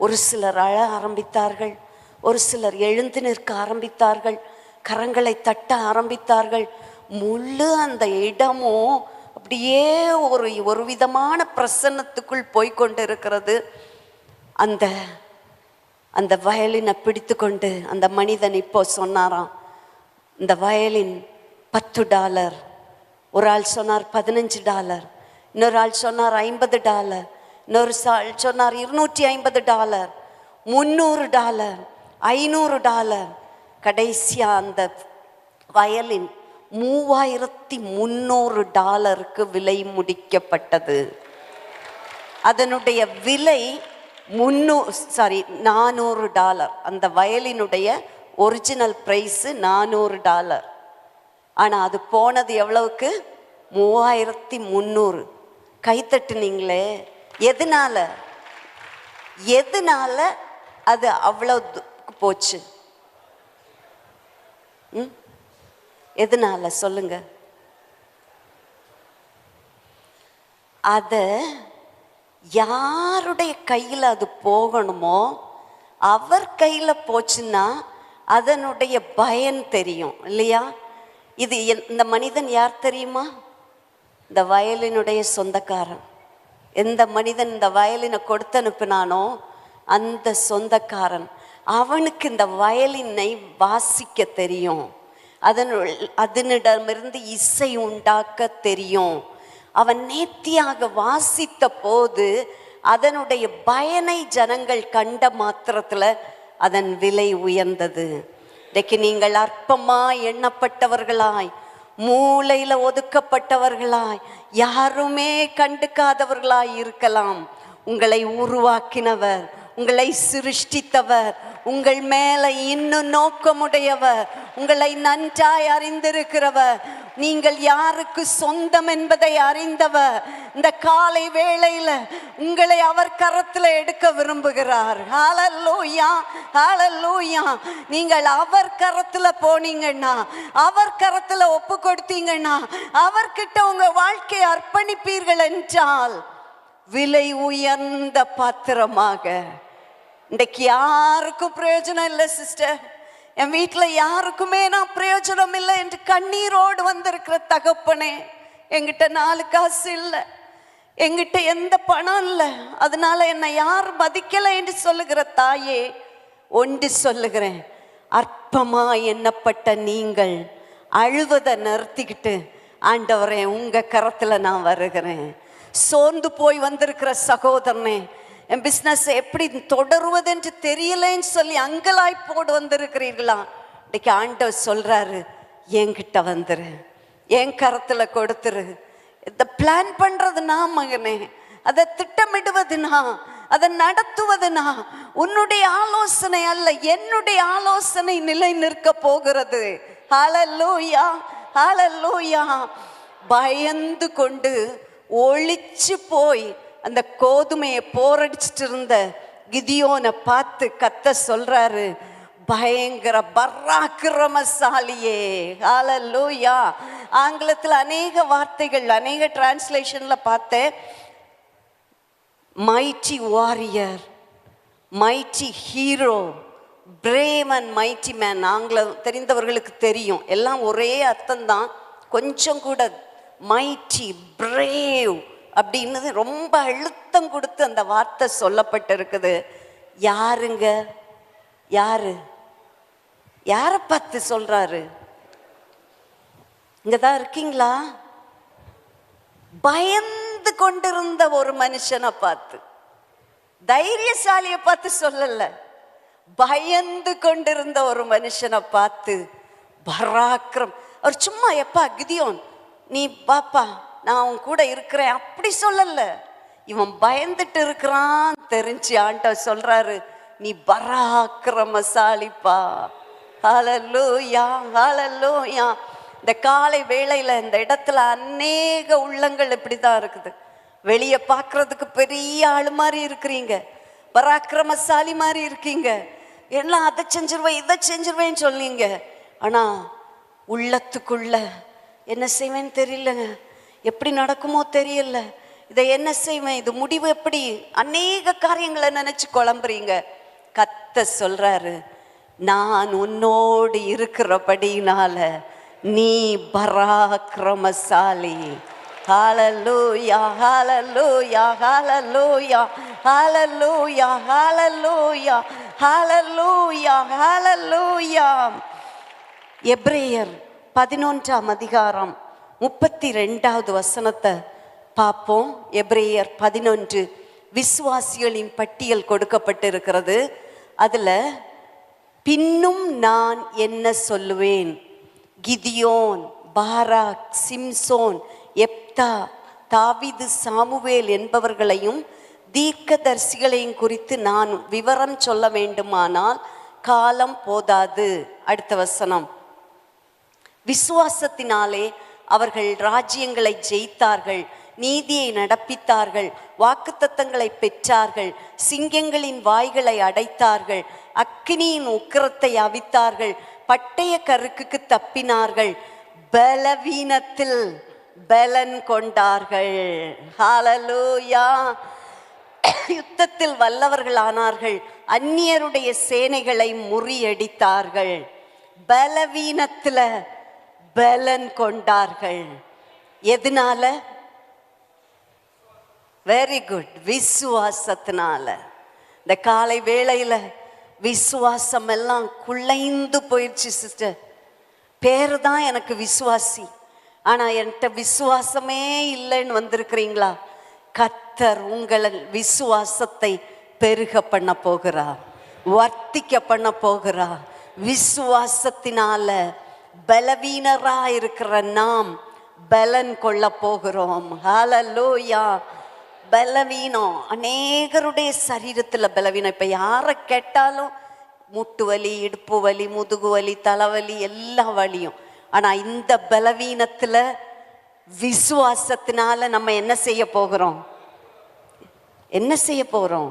ஒரு சிலர் அழ ஆரம்பித்தார்கள், ஒரு சிலர் எழுந்து நிற்க ஆரம்பித்தார்கள், கரங்களை தட்ட ஆரம்பித்தார்கள். முழு அந்த இடமும் அப்படியே ஒரு விதமான பிரசன்னத்துக்குள் போய்கொண்டு இருக்கிறது. அந்த வயலினை பிடித்து கொண்டு அந்த மனிதன் இப்போ சொன்னாராம், இந்த வயலின் $10. ஒரு ஆள் சொன்னார் $15, இன்னொரு ஆள் சொன்னார் $50, இன்னொரு ஆள் சொன்னார் $250, $300, $500. கடைசியா அந்த வயலின் $3300 விலை முடிக்கப்பட்டது. அதனுடைய விலை $400. அந்த வயலினுடைய ஒரிஜினல் பிரைஸ் $400. ஆனால் அது போனது எவ்வளவுக்கு? 3300. கை தட்டுனீங்களே, எதனால? எதனால அது அவ்வளோ போச்சு? எதனால சொல்லுங்க? அத யாருடைய கையில் அது போகணுமோ அவர் கையில் போச்சுன்னா அதனுடைய பயன் தெரியும் இல்லையா? இது இந்த மனிதன் யார் தெரியுமா? இந்த வயலினுடைய சொந்தக்காரன். எந்த மனிதன் இந்த வயலினை கொடுத்து அனுப்பினானோ அந்த சொந்தக்காரன், அவனுக்கு இந்த வயலினை வாசிக்க தெரியும், அதனிடமிருந்து இசை உண்டாக்க தெரியும். அவன் நேர்த்தியாக வாசித்த போது அதனுடைய பயனை ஜனங்கள் கண்ட மாத்திரத்தில் அதன் விலை உயர்ந்தது. இன்றைக்கு நீங்கள் அற்பமாய் எண்ணப்பட்டவர்களாய், மூளையில ஒதுக்கப்பட்டவர்களாய், யாருமே கண்டுக்காதவர்களாய் இருக்கலாம். உங்களை உருவாக்கினவர், உங்களை சிருஷ்டித்தவர், உங்கள் மேல இன்னும் நோக்கமுடையவர், உங்களை நன்றாய் அறிந்திருக்கிறவர், நீங்கள் யாருக்கு சொந்தம் என்பதை அறிந்தவர் இந்த காலை வேளையில உங்களை அவர் கரத்துல எடுக்க விரும்புகிறார். ஹல்லேலூயா, ஹல்லேலூயா. நீங்கள் அவர் கரத்துல போனீங்கன்னா, அவர் கரத்துல ஒப்பு கொடுத்தீங்கன்னா, அவர்கிட்ட உங்க வாழ்க்கையை அர்ப்பணிப்பீர்கள் என்றால் விலை உயர்ந்த பாத்திரமாக. இன்றைக்கு யாருக்கும் பிரயோஜனம் இல்லை சிஸ்டர், என் வீட்டில் யாருக்குமே நான் பிரயோஜனம் இல்லை என்று கண்ணீரோடு வந்திருக்கிற தகப்பனே, என்கிட்ட 4 காசு இல்லை, என்கிட்ட எந்த பணம் இல்லை, அதனால என்னை யார் மதிக்கலை என்று சொல்லுகிற தாயே, ஒன்று சொல்லுகிறேன், அற்பமா எண்ணப்பட்ட நீங்கள் அழுவதை நிறுத்திக்கிட்டு, ஆண்டவரே உங்க கரத்துல நான் வருகிறேன். சோர்ந்து போய் வந்திருக்கிற சகோதரனே, என் பிஸ்னஸ் எப்படி தொடருவது என்று தெரியலன்னு சொல்லி அங்கலாய் போடு வந்திருக்கிறீர்களா? இன்னைக்கு ஆண்டவர் சொல்றாரு, என்கிட்ட வந்துரு, என் கரத்துல கொடுத்துரு. இதை பிளான் பண்றது நான் மகனே, அதை திட்டமிடுவது நான், அதை நடத்துவது நான். உன்னுடைய ஆலோசனை அல்ல, என்னுடைய ஆலோசனை நிலை நிற்க போகிறது. ஹல்லேலூயா, ஹல்லேலூயா. பயந்து கொண்டு ஒளிச்சு போய் அந்த கோதுமையை போரடிச்சிட்டு இருந்த கிதியோனை பார்த்து கத்த சொல்றாரு, பயங்கர பராக்கிரமசாலியே. ஹல்லேலூயா. ஆங்கிலத்தில் அநேக வார்த்தைகள், அநேக டிரான்ஸ்லேஷன்ல பார்த்தேன், mighty warrior, mighty hero, brave and mighty man. ஆங்கிலம் தெரிந்தவர்களுக்கு தெரியும், எல்லாம் ஒரே அர்த்தம்தான், கொஞ்சம் கூட மைட்டி பிரேவ் அப்படின்னு ரொம்ப அழுத்தம் கொடுத்து அந்த வார்த்தை சொல்லப்பட்டிருக்குது. யாருங்க? யாரு? யாரை பார்த்து சொல்றாரு? இங்கதான் இருக்கீங்களா? பயந்து கொண்டிருந்த ஒரு மனுஷனை பார்த்து, தைரியசாலியை பார்த்து சொல்லல, பயந்து கொண்டிருந்த ஒரு மனுஷனை பார்த்து பராக்கிரம். அவர் சும்மா எப்பா கிதியோன் நீ பாப்பா நான் அவன் கூட இருக்கிறேன் அப்படி சொல்லல, இவன் பயந்துட்டு இருக்கிறான் தெரிஞ்சு ஆண்டவர் சொல்றாரு, நீ பராக்கிரமசாலிப்பா. ஹல்லேலூயா, ஹல்லேலூயா. இந்த காலை வேளையில இந்த இடத்துல அநேக உள்ளங்கள் இப்படிதான் இருக்குது. வெளியே பார்க்கறதுக்கு பெரிய ஆளு மாதிரி இருக்கிறீங்க, பராக்கிரமசாலி மாதிரி இருக்கீங்க, எல்லாம் அதை செஞ்சிருவேன் இதை செஞ்சிருவேன்னு சொன்னீங்க, ஆனா உள்ளத்துக்குள்ள என்ன செய்வேன்னு தெரியலங்க, எப்படி நடக்குமோ தெரியல, இதை என்ன செய்வேன், இது முடிவு எப்படி, அநேக காரியங்களை நினைச்சு குழம்புறீங்க. கத்த சொல்றாரு, நான் உன்னோடு இருக்கிறபடினால நீ பராக்கிரமசாலி. ஹல்லேலூயா, ஹல்லேலூயா, ஹல்லேலூயா, ஹல்லேலூயா, ஹல்லேலூயா, ஹல்லேலூயா, ஹல்லேலூயா. எபிரேயர் 11ஆம் அதிகாரம் 32வது வசனத்தை பார்ப்போம். எபிரேயர் 11 விசுவாசிகளின் பட்டியல் கொடுக்கப்பட்டிருக்கிறது. அதுல பின்னும் நான் என்ன சொல்லுவேன், கிதியோன், பாராக், சிம்சோன், எப்தா, தாவீது, சாமுவேல் என்பவர்களையும் தீர்க்கதரிசிகளையும் குறித்து நான் விவரம் சொல்ல வேண்டுமானால் காலம் போதாது. அடுத்த வசனம், விசுவாசத்தினாலே அவர்கள் ராஜ்யங்களை ஜெயித்தார்கள், நீதியை நடப்பித்தார்கள், வாக்குத்தத்தங்களை பெற்றார்கள், சிங்கங்களின் வாய்களை அடைத்தார்கள், அக்கினியின் உக்கிரத்தை அவித்தார்கள், பட்டய கருக்குக்கு தப்பினார்கள், பலவீனத்தில் பலன் கொண்டார்கள். ஹல்லேலூயா. யுத்தத்தில் வல்லவர்களானார்கள், அந்நியருடைய சேனைகளை முறியடித்தார்கள், பலவீனத்துல பலன் கொண்டார்கள். எதனால? வெரி குட், விசுவாசத்தினால. இந்த காலை வேளையில விசுவாசம் எல்லாம் குலைந்து போயிடுச்சு சிஸ்டர். பேரு தான் எனக்கு விசுவாசி, ஆனா என்கிட்ட விசுவாசமே இல்லைன்னு வந்திருக்கிறீங்களா? கர்த்தர் உங்கள் விசுவாசத்தை பெருக பண்ண போகிறார், வர்த்திக்க பண்ண போகிறார். விசுவாசத்தினால பலவீனரா இருக்கிற நாம் பலன் கொள்ள போகிறோம். ஹல்லேலூயா. பலவீனம், அநேகருடைய சரீரத்துல பலவீனம். இப்ப யாரை கேட்டாலும் முட்டு வலி, இடுப்பு வலி, முதுகு வலி, தலைவலி, எல்லா வலியும். ஆனா இந்த பலவீனத்துல விசுவாசத்தினால நம்ம என்ன செய்ய போகிறோம்? என்ன செய்ய போகிறோம்?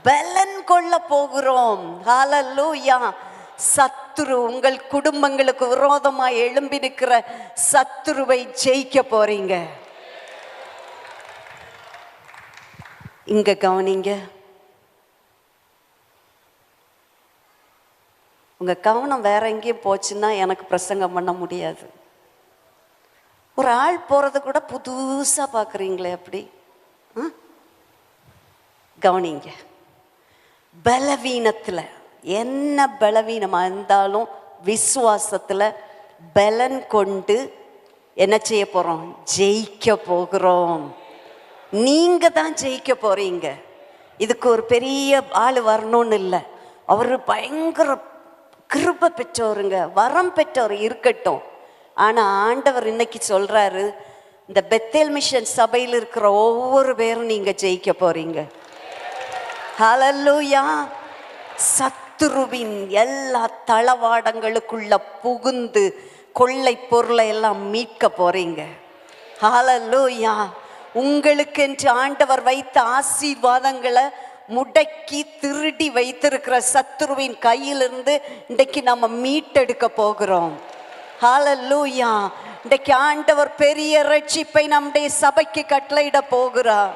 பலன் கொள்ள போகிறோம். ஹல்லேலூயா. சத்துரு, உங்கள் குடும்பங்களுக்கு விரோதமா எழும்பி நிற்கிற சத்துருவை ஜெயிக்க போறீங்க. இங்க கவனிங்க, உங்க கவனம் வேற எங்கேயும் போச்சுன்னா எனக்கு பிரசங்கம் பண்ண முடியாது. ஒரு ஆள் போறது கூட புதுசா பாக்குறீங்களே, அப்படி கவனிங்க. பலவீனத்துல, என்ன பலவீனமா இருந்தாலும் விசுவாசத்துல பலன் கொண்டு என்ன செய்ய போறோம்? ஜெயிக்க போகிறோம். நீங்க தான் ஜெயிக்க போறீங்க. இதுக்கு ஒரு பெரிய ஆள் வரணும்னு இல்லை. அவரு பயங்கர கிருபை பெற்றோருங்க, வரம் பெற்றவர் இருக்கட்டும். ஆனா ஆண்டவர் இன்னைக்கு சொல்றாரு, இந்த பெத்தேல் மிஷன் சபையில் இருக்கிற ஒவ்வொரு பேரும் நீங்க ஜெயிக்க போறீங்க. ஹல்லேலூயா. சத்துருவின் எல்லா தளவாடங்களுக்குள்ள புகுந்து கொள்ளை பொருளை எல்லாம் மீட்க போறீங்க. ஹல்லேலூயா. உங்களுக்கு என்று ஆண்டவர் வைத்த ஆசீர்வாதங்களை முடக்கி திருடி வைத்திருக்கிற சத்துருவின் கையிலிருந்து இன்றைக்கு நம்ம மீட்டெடுக்க போகிறோம். ஹல்லேலூயா. இன்றைக்கு ஆண்டவர் பெரிய ரட்சிப்பை நம்முடைய சபைக்கு கட்டளையிட போகிறார்.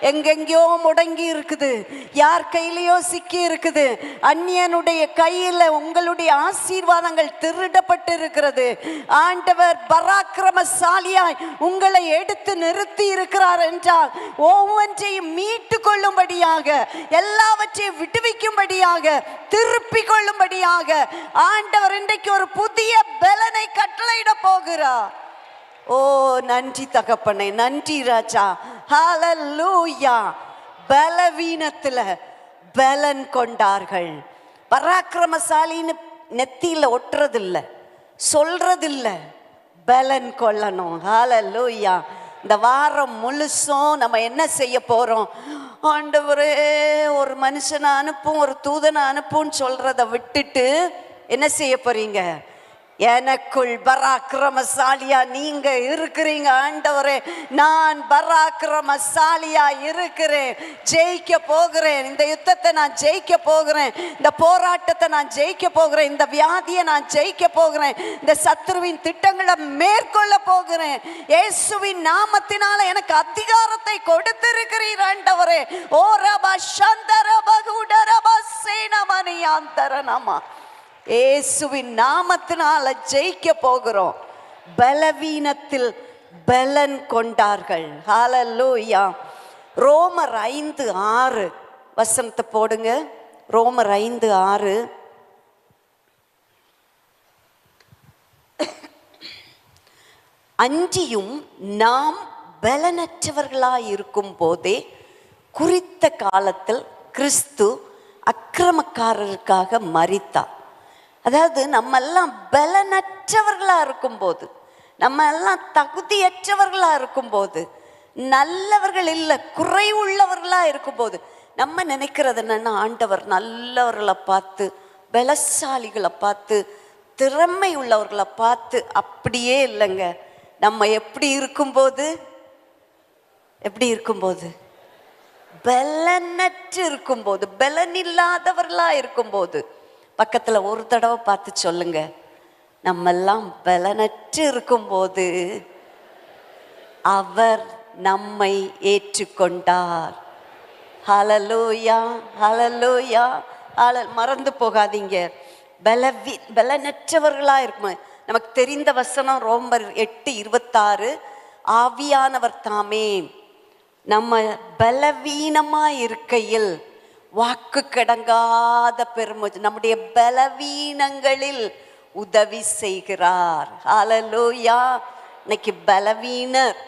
எங்கெங்கயோ முடங்கி இருக்குது, யார் கையிலையோ சிக்கி இருக்குது. அந்நியனுடைய கையில உங்களுடைய ஆசீர்வாதங்கள் திருடப்பட்டு இருக்கிறது. ஆண்டவர் பராக்கிரமசாலியாய் உங்களை எடுத்து நிறுத்தி இருக்கிறார் என்றால் ஒவ்வொன்றையும் மீட்டு கொள்ளும்படியாக, எல்லாவற்றையும் விடுவிக்கும்படியாக, திருப்பி கொள்ளும்படியாக ஆண்டவர் இன்றைக்கு ஒரு புதிய பலனை கட்டளையிட போகிறார். ஓ நன்றி தகப்பனே, நன்றி ராஜா. ஹல்லேலூயா. பலவீனத்துல பலன் கொண்டார்கள். பராக்கிரமசாலின்னு நெத்தியில ஒட்டுறதில்ல, சொல்றதில்ல, பலன் கொள்ளணும். ஹல்லேலூயா. இந்த வாரம் முழுசும் நம்ம என்ன செய்ய போறோம்? ஆண்டவரே ஒரு மனுஷனை அனுப்பும், ஒரு தூதனை அனுப்புன்னு சொல்றதை விட்டுட்டு என்ன செய்ய போறீங்க? எனக்குள் பராக்கிரமசாலியா நீங்க இருக்கிறீங்க. ஆண்டவரே, நான் பராக்கிரமசாலியா இருக்கிறேன், ஜெயிக்க போகிறேன். இந்த யுத்தத்தை நான் ஜெயிக்க போகிறேன், இந்த போராட்டத்தை நான் ஜெயிக்க போகிறேன், இந்த வியாதியை நான் ஜெயிக்க போகிறேன், இந்த சத்துருவின் திட்டங்களை மேற்கொள்ள போகிறேன். இயேசுவின் நாமத்தினால எனக்கு அதிகாரத்தை கொடுத்திருக்கிறீர் ஆண்டவரே. ஓ ரபா சந்தர பகுடரபா சேனமணியாந்தரனமா. இயேசுவின் நாமத்தினால ஜெயிக்க போகிறோம். பலவீனத்தில் பலன் கொண்டார்கள். ஹல்லேலூயா. ரோமர் 5:6 வசனத்தை போடுங்க. ரோமர் 5:6. அன்றியும் நாம் பலனற்றவர்களாய் இருக்கும் போதே குறித்த காலத்தில் கிறிஸ்து அக்கிரமக்காரருக்காக மரித்தார். அதாவது நம்ம எல்லாம் பலனற்றவர்களா இருக்கும்போது, நம்ம எல்லாம் தகுதியற்றவர்களா இருக்கும்போது, நல்லவர்கள் இல்லை குறைவுள்ளவர்களா இருக்கும்போது, நம்ம நினைக்கிறது என்னன்னா, ஆண்டவர் நல்லவர்களை பார்த்து, பலசாலிகளை பார்த்து, திறமை உள்ளவர்களை பார்த்து அப்படியே இல்லைங்க. நம்ம எப்படி இருக்கும்போது எப்படி இருக்கும்போது? பலனற்று இருக்கும்போது, பலன் இல்லாதவர்களா இருக்கும்போது. பக்கத்துல ஒரு தடவை பார்த்து சொல்லுங்க, நம்ம எல்லாம் பலனற்று இருக்கும்போது அவர் நம்மை ஏற்றுக்கொண்டார். ஹல்லேலூயா, ஹல்லேலூயா. மறந்து போகாதீங்க, பலனற்றவர்களா இருக்கும். நமக்கு தெரிந்த வசனம் ரோமர் 8:26, ஆவியானவர் தாமே நம்ம பலவீனமா இருக்கையில் வாக்கு கடங்காத பெருமூச்சு நம்முடைய பலவீனங்களில் உதவி செய்கிறார். ஹல்லேலூயா. இன்னைக்கு பலவீனர்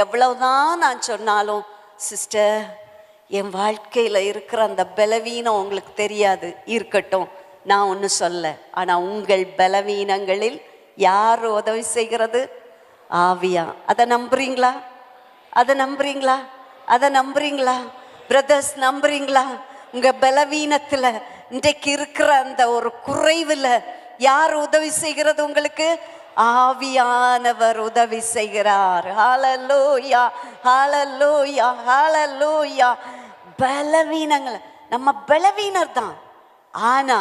எவ்வளவுதான் நான் சொன்னாலும், சிஸ்டர் என் வாழ்க்கையில இருக்கிற அந்த பலவீனம் உங்களுக்கு தெரியாது, இருக்கட்டும், நான் ஒன்று சொல்ல. ஆனா உங்கள் பலவீனங்களில் யார் உதவி செய்கிறது? ஆவியா. அதை நம்புறீங்களா? அதை நம்புறீங்களா? அதை நம்புறீங்களா பிரதர்ஸ்? நம்புறீங்களா? உங்க பலவீனத்துல, இன்றைக்கு இருக்கிற அந்த ஒரு குறைவுல யார் உதவி செய்கிறது உங்களுக்கு? ஆவியானவர் உதவி செய்கிறார். ஹல்லேலூயா, ஹல்லேலூயா, ஹல்லேலூயா. பலவீனங்கள், நம்ம பலவீனர் தான். ஆனா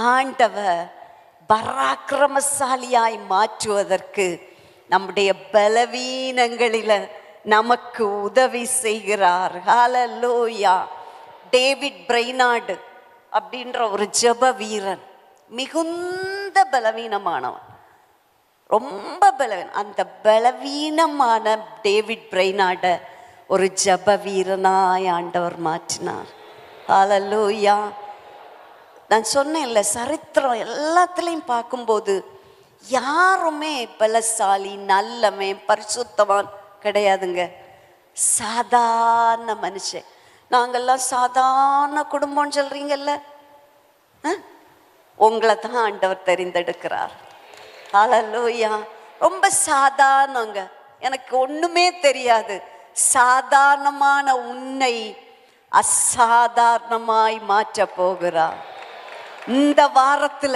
ஆண்டவர் பராக்கிரமசாலியாய் மாற்றுவதற்கு நம்முடைய பலவீனங்களில நமக்கு உதவி செய்கிறார். ஹல்லேலூயா. டேவிட் பிரைனார்டு அப்படின்ற ஒரு ஜெப வீரன், மிகுந்த பலவீனமானவன், ரொம்ப பலவீனம். அந்த பலவீனமான டேவிட் பிரைனார்ட ஒரு ஜெப வீரனாய் ஆண்டவர் மாற்றினார். ஹல்லேலூயா. நான் சொன்னேன்ல, சரித்திரம் எல்லாத்துலேயும் பார்க்கும்போது யாருமே பலசாலி, நல்லவன், பரிசுத்தவான் கிடையாதுங்க. சாதாரண மனுஷன். நாங்கெல்லாம் சாதாரண குடும்பம்னு சொல்றீங்கல்ல, உங்களை தான் ஆண்டவர் தெரிந்தெடுக்கிறார். ஹல்லேலூயா. ரொம்ப சாதாரணங்க, எனக்கு ஒண்ணுமே தெரியாது. சாதாரணமான உன்னை அசாதாரணமாய் மாற்ற போகிறார். இந்த வாரத்துல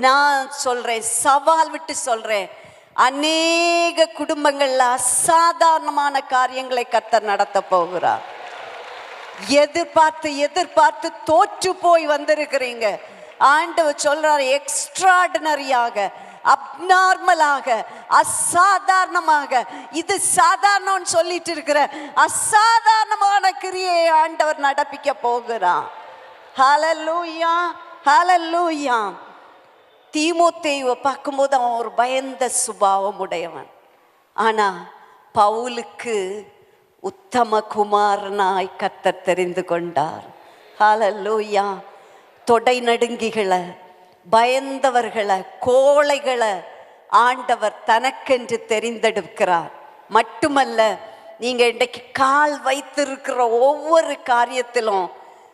நான் சொல்றேன், சவால் விட்டு சொல்றேன், அநேக குடும்பங்கள்ல அசாதாரணமான காரியங்களை கர்த்தர் நடத்த போகிறார். எதிர்பார்த்து எதிர்பார்த்து தோற்று போய் வந்திருக்கிறீங்க. ஆண்டவர் சொல்றாரு, எக்ஸ்ட்ராடினரியாக, அப்நார்மலாக, அசாதாரணமாக, இது சாதாரணம்னு சொல்லிட்டு இருக்கிற அசாதாரணமான கிரியை ஆண்டவர் நடப்பிக்க போகிறார். ஹல்லேலூயா, ஹல்லேலூயா. தீமோத்தேயுவை பார்க்கும்போது அவன் ஒரு பயந்த சுபாவம் உடையவன். ஆனா பவுலுக்கு உத்தம குமாரனாய் கர்த்தர் தெரிந்து கொண்டார். ஹல்லேலூயா. தொடை நடுங்கிகளை, பயந்தவர்களை, கோழைகளை ஆண்டவர் தனக்கென்று தெரிந்தெடுக்கிறார். மட்டுமல்ல, நீங்க இன்றைக்கு கால் வைத்திருக்கிற ஒவ்வொரு காரியத்திலும்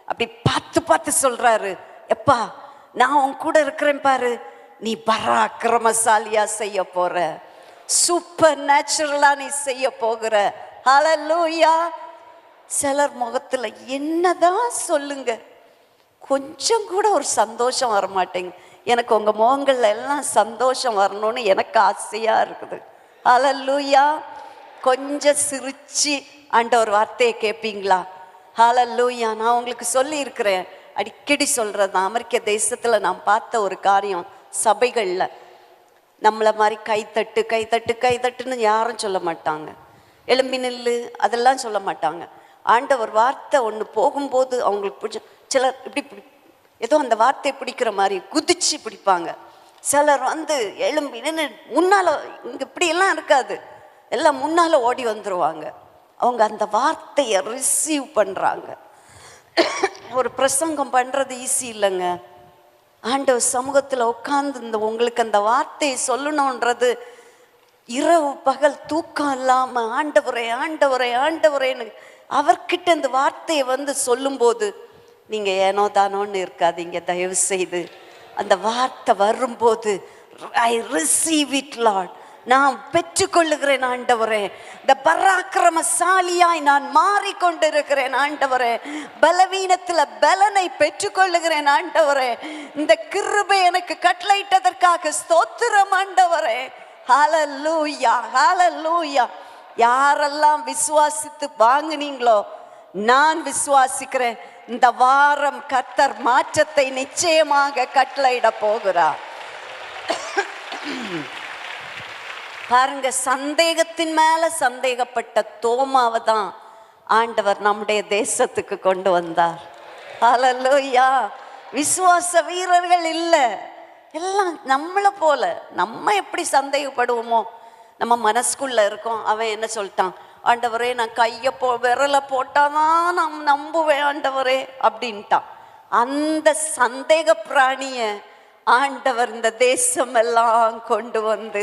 அப்படி பார்த்து பார்த்து சொல்றாரு, எப்பா நான் உன் கூட இருக்கிறேன் பாரு, நீ பராக்கிரமசாலியா செய்ய போற, சூப்பர் நேச்சுரலா நீ செய்ய போகிற. ஹல்லேலூயா. சிலர் முகத்துல என்னதான் சொல்லுங்க, கொஞ்சம் கூட ஒரு சந்தோஷம் வர மாட்டேங்க. எனக்கு உங்க முகங்கள்ல எல்லாம் சந்தோஷம் வரணும்னு எனக்கு ஆசையா இருக்குது. ஹல்லேலூயா. கொஞ்சம் சிரிச்சு ஆண்டவர் வார்த்தையை கேட்பீங்களா? ஹல்லேலூயா. நான் உங்களுக்கு சொல்லி இருக்கிறேன், அடிக்கடி சொல்றது, அமெரிக்க தேசத்துல நான் பார்த்த ஒரு காரியம், சபைகள்ல நம்மளை மாதிரி கைத்தட்டு கைத்தட்டு கைத்தட்டுன்னு யாரும் சொல்ல மாட்டாங்க, எலும்பி நில்லு அதெல்லாம் சொல்ல மாட்டாங்க. ஆண்டவர் வார்த்தை ஒன்று போகும்போது அவங்களுக்கு பிடிச்ச, சிலர் இப்படி ஏதோ அந்த வார்த்தையை பிடிக்கிற மாதிரி குதிச்சு பிடிப்பாங்க. சிலர் வந்து எலும்பி நின்று முன்னால, இங்க இப்படி எல்லாம் இருக்காது, எல்லாம் முன்னால ஓடி வந்துருவாங்க. அவங்க அந்த வார்த்தையை ரிசீவ் பண்றாங்க. ஒரு பிரசங்கம் பண்றது ஈஸி இல்லைங்க. ஆண்டவர் சமூகத்துல உட்கார்ந்து இந்த உங்களுக்கு அந்த வார்த்தையை சொல்லணுன்றது, இரவு பகல் தூக்கம் இல்லாம ஆண்டவரே ஆண்டவரே ஆண்டவரேன்னு அவர்கிட்ட இந்த வார்த்தையை வந்து சொல்லும்போது நீங்க ஏனோ தானோன்னு இருக்காதீங்க. தயவு செய்து அந்த வார்த்தை வரும்போது, ஐ ரிசீவ் இட் லார்ட், நான் பெற்றுக்கொள்ளுகிறேன் ஆண்டவரே, இந்த பராக்கிரமசாலியாய் நான் மாறிக்கொண்டிருக்கிறேன் ஆண்டவரே, பலவீனத்துல பலனை பெற்றுக்கொள்ளுகிறேன் ஆண்டவரே, இந்த கிருபை எனக்கு கட்டளையிட்டதற்காக ஸ்தோத்திரம் ஆண்டவரே. ஹல்லேலூயா, ஹல்லேலூயா. யாரெல்லாம் விசுவாசித்து வாங்குனீங்களோ, நான் விசுவாசிக்கிறேன் இந்த வாரம் கர்த்தர் மாற்றத்தை நிச்சயமாக கட்டளையிட போகிறார். பாருங்க, சந்தேகத்தின் மேல சந்தேகப்பட்ட தோமாவை தான் ஆண்டவர் நம்முடைய தேசத்துக்கு கொண்டு வந்தார். ஹல்லேலூயா. விசுவாச வீரர்கள் இல்லை, எல்லாம் நம்மளை போல. நம்ம எப்படி சந்தேகப்படுவோமோ, நம்ம மனசுக்குள்ள இருக்கோம். அவன் என்ன சொல்லிட்டான், ஆண்டவரே நான் கையை விரலை போட்டாதான் நான் நம்புவேன் ஆண்டவரே அப்படின்ட்டான். அந்த சந்தேக பிராணிய ஆண்டவர் இந்த தேசம் எல்லாம் கொண்டு வந்து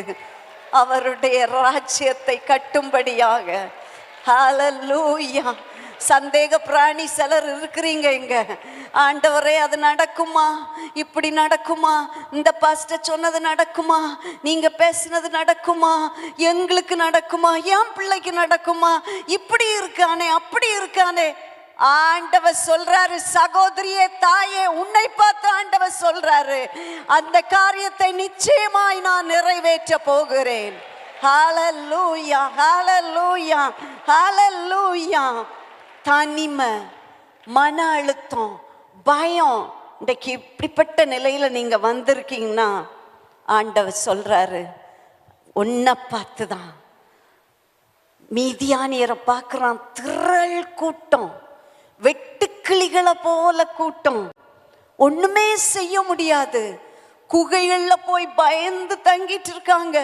அவருடைய ராஜ்யத்தை கட்டும்படியாக. ஹல்லேலூயா. சந்தேக பிராணி சிலர் இருக்கிறீங்க இங்க. ஆண்டவரே அது நடக்குமா, இப்படி நடக்குமா, இந்த பாஸ்டர் சொன்னது நடக்குமா, நீங்க பேசினது நடக்குமா, எங்களுக்கு நடக்குமா, என் பிள்ளைக்கு நடக்குமா, இப்படி இருக்கானே அப்படி இருக்கானே. ஆண்டவர் சொல்றாரு, சகோதரியே தாயே, உன்னை பார்த்து ஆண்டவர் சொல்றாரு, அந்த காரியத்தை நிச்சயமாய் நான் நிறைவேற்ற போகிறேன். ஹல்லேலூயா, ஹல்லேலூயா, ஹல்லேலூயா. தனிமை, மன அழுத்தம், பயம், இன்றைக்கு இப்படிப்பட்ட நிலையில நீங்க வந்திருக்கீங்கன்னா ஆண்டவர் சொல்றாரு, உன்னை பார்த்துதான். மீதியானியரை பார்க்குறான், திரள் கூட்டம், வெட்டுக்கிளிகளை போல கூட்டம், ஒண்ணுமே செய்ய முடியாது, குகைகள்ல போய் பயந்து தங்கிட்டு இருக்காங்க.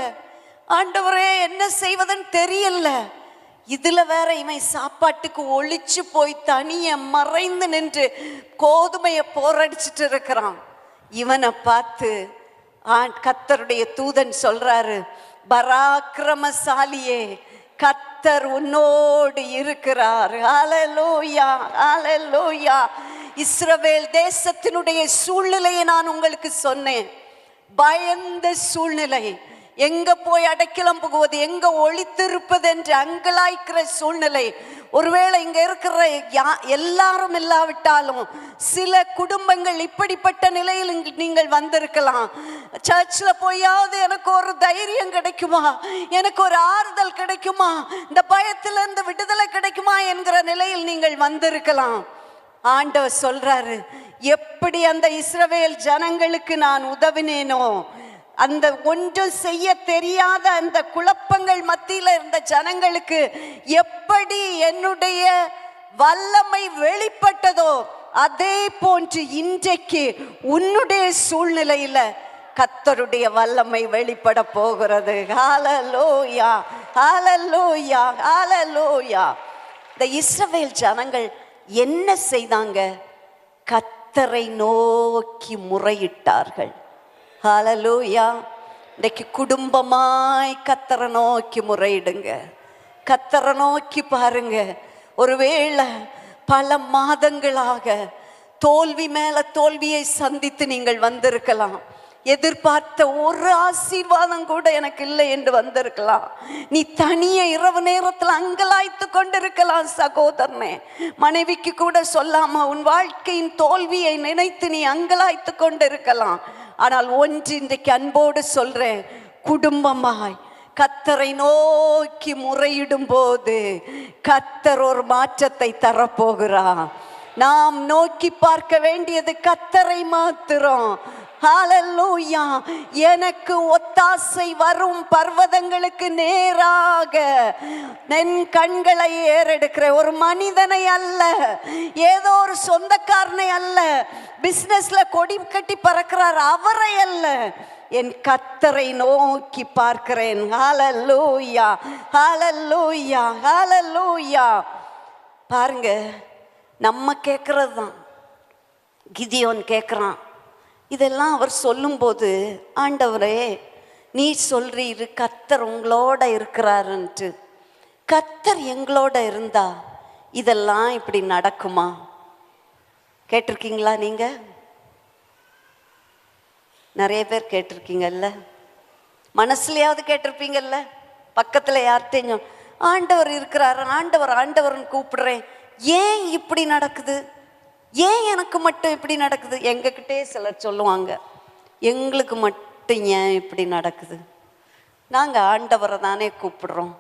ஆண்டவரே என்ன செய்வதுன்னு தெரியல. இதுல வேற இவன் சாப்பாட்டுக்கு ஒளிச்சு போய் தனிய மறைந்து நின்று கோதுமையை போரடிச்சிட்டு இருக்கிறான். இவனை பார்த்து கர்த்தருடைய தூதன் சொல்றாரு, பராக்கிரமசாலியே, கர்த்தர் உன்னோடு இருக்கிறார். ஹல்லேலூயா, ஹல்லேலூயா. இஸ்ரவேல் தேசத்தினுடைய சூழ்நிலையை நான் உங்களுக்கு சொன்னேன். பயந்த சூழ்நிலை, எங்க போய் அடைக்கலம் புகுவது, எங்க ஒளித்திருப்பது என்று அங்கலாய்க்கிற சூழ்நிலை. ஒருவேளை இங்க இருக்கிற எல்லாரும் இல்லாவிட்டாலும் சில குடும்பங்கள் இப்படிப்பட்ட நிலையில் நீங்கள் வந்திருக்கலாம். சர்ச்சில் போயாவது எனக்கு ஒரு தைரியம் கிடைக்குமா, எனக்கு ஒரு ஆறுதல் கிடைக்குமா, இந்த பயத்திலிருந்து விடுதலை கிடைக்குமா என்கிற நிலையில் நீங்கள் வந்திருக்கலாம். ஆண்டவர் சொல்றாரு, எப்படி அந்த இஸ்ரவேல் ஜனங்களுக்கு நான் உதவினேனோ, அந்த ஒன்றும் செய்ய தெரியாத அந்த குழப்பங்கள் மத்தியில் இருந்த ஜனங்களுக்கு எப்படி என்னுடைய வல்லமை வெளிப்பட்டதோ, அதே போன்று இன்றைக்கு உன்னுடைய சூழ்நிலையில கர்த்தருடைய வல்லமை வெளிப்பட போகிறது. ஹல்லேலூயா, ஹல்லேலூயா, ஹல்லேலூயா. இந்த இஸ்ரவேல் ஜனங்கள் என்ன செய்தாங்க? கர்த்தரை நோக்கி முறையிட்டார்கள். ஹல்லேலூயா. இன்றைக்கு குடும்பமாய் கர்த்தரை நோக்கி முறையிடுங்க, கர்த்தரை நோக்கி பாருங்க. ஒருவேளை பல மாதங்களாக தோல்வி மேல தோல்வியை சந்தித்து நீங்கள் வந்திருக்கலாம். எதிர்பார்த்த ஒரு ஆசீர்வாதம் கூட எனக்கு இல்லை என்று வந்திருக்கலாம். நீ தனியே இரவு நேரத்தில் அங்கலாய்த்து கொண்டிருக்கலாம். சகோதரனே, மனைவிக்கு கூட சொல்லாம உன் வாழ்க்கையின் தோல்வியை நினைத்து நீ அங்கலாய்த்து கொண்டிருக்கலாம். ஆனால் ஒன்று இன்றைக்கு அன்போடு சொல்றேன், குடும்பமாய் கர்த்தரை நோக்கி முறையிடும் போது கர்த்தர் ஒரு மாற்றத்தை தரப்போகிறார். நாம் நோக்கி பார்க்க வேண்டியது கர்த்தரை மாத்திரம். ஹல்லேலூயா. எனக்கு ஒத்தாசை வரும் பர்வதங்களுக்கு நேராக என் கண்களை ஏறெடுக்கிற ஒரு மனிதனை அல்ல, ஏதோ ஒரு சொந்தக்காரனை அல்ல, பிசினஸ்ல கொடி கட்டி பறக்கிறார் அவரை அல்ல, என் கர்த்தரை நோக்கி பார்க்கிறேன். ஹல்லேலூயா, ஹல்லேலூயா, ஹல்லேலூயா. பாருங்க, நம்ம கேட்கறது தான். கிதியோன் கேட்குறான். இதெல்லாம் அவர் சொல்லும்போது, ஆண்டவரே நீ சொல்றீரு கர்த்தர் உங்களோட இருக்கிறாருன்ட்டு. கர்த்தர் எங்களோட இருந்தா இதெல்லாம் இப்படி நடக்குமா? கேட்டிருக்கீங்களா? நீங்க நிறைய பேர் கேட்டிருக்கீங்கல்ல, மனசுலையாவது கேட்டிருப்பீங்கல்ல. பக்கத்துல யார்கிட்டையும் ஆண்டவர் இருக்கிறாரு, ஆண்டவர் ஆண்டவர்னு கூப்பிடுறேன், ஏன் இப்படி நடக்குது, ஏன் எனக்கு மட்டும் இப்படி நடக்குது? எங்ககிட்டே சிலர் சொல்லுவாங்க, எங்களுக்கு மட்டும் ஏன் இப்படி நடக்குது, நாங்கள் ஆண்டவரை தானே கூப்பிடுறோம்,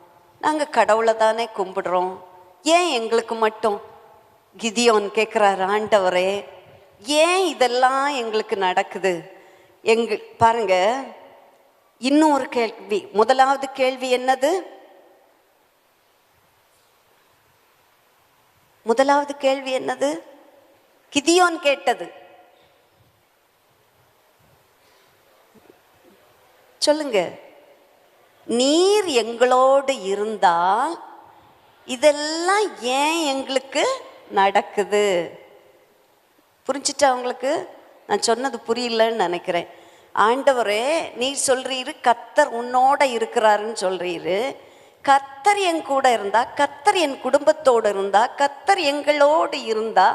நாங்கள் கடவுளை தானே கும்பிடுறோம், ஏன் எங்களுக்கு மட்டும்? கிதியோன் கேட்குறாரு, ஆண்டவரே ஏன் இதெல்லாம் எங்களுக்கு நடக்குது? பாருங்க, இன்னும் ஒரு கேள்வி. முதலாவது கேள்வி என்னது? முதலாவது கேள்வி என்னது? கிதியோன் கேட்டது சொல்லுங்க. நீர் எங்களோடு இருந்தால் இதெல்லாம் ஏன் எங்களுக்கு நடக்குது? புரிஞ்சிட்டா உங்களுக்கு? நான் சொன்னது புரியலன்னு நினைக்கிறேன். ஆண்டவரே, நீர் சொல்றீரு கர்த்தர் உன்னோட இருக்கிறாருன்னு சொல்றீரு. கர்த்தர் என் கூட இருந்தா, கர்த்தர் என் குடும்பத்தோடு இருந்தா, கர்த்தர் எங்களோடு இருந்தா,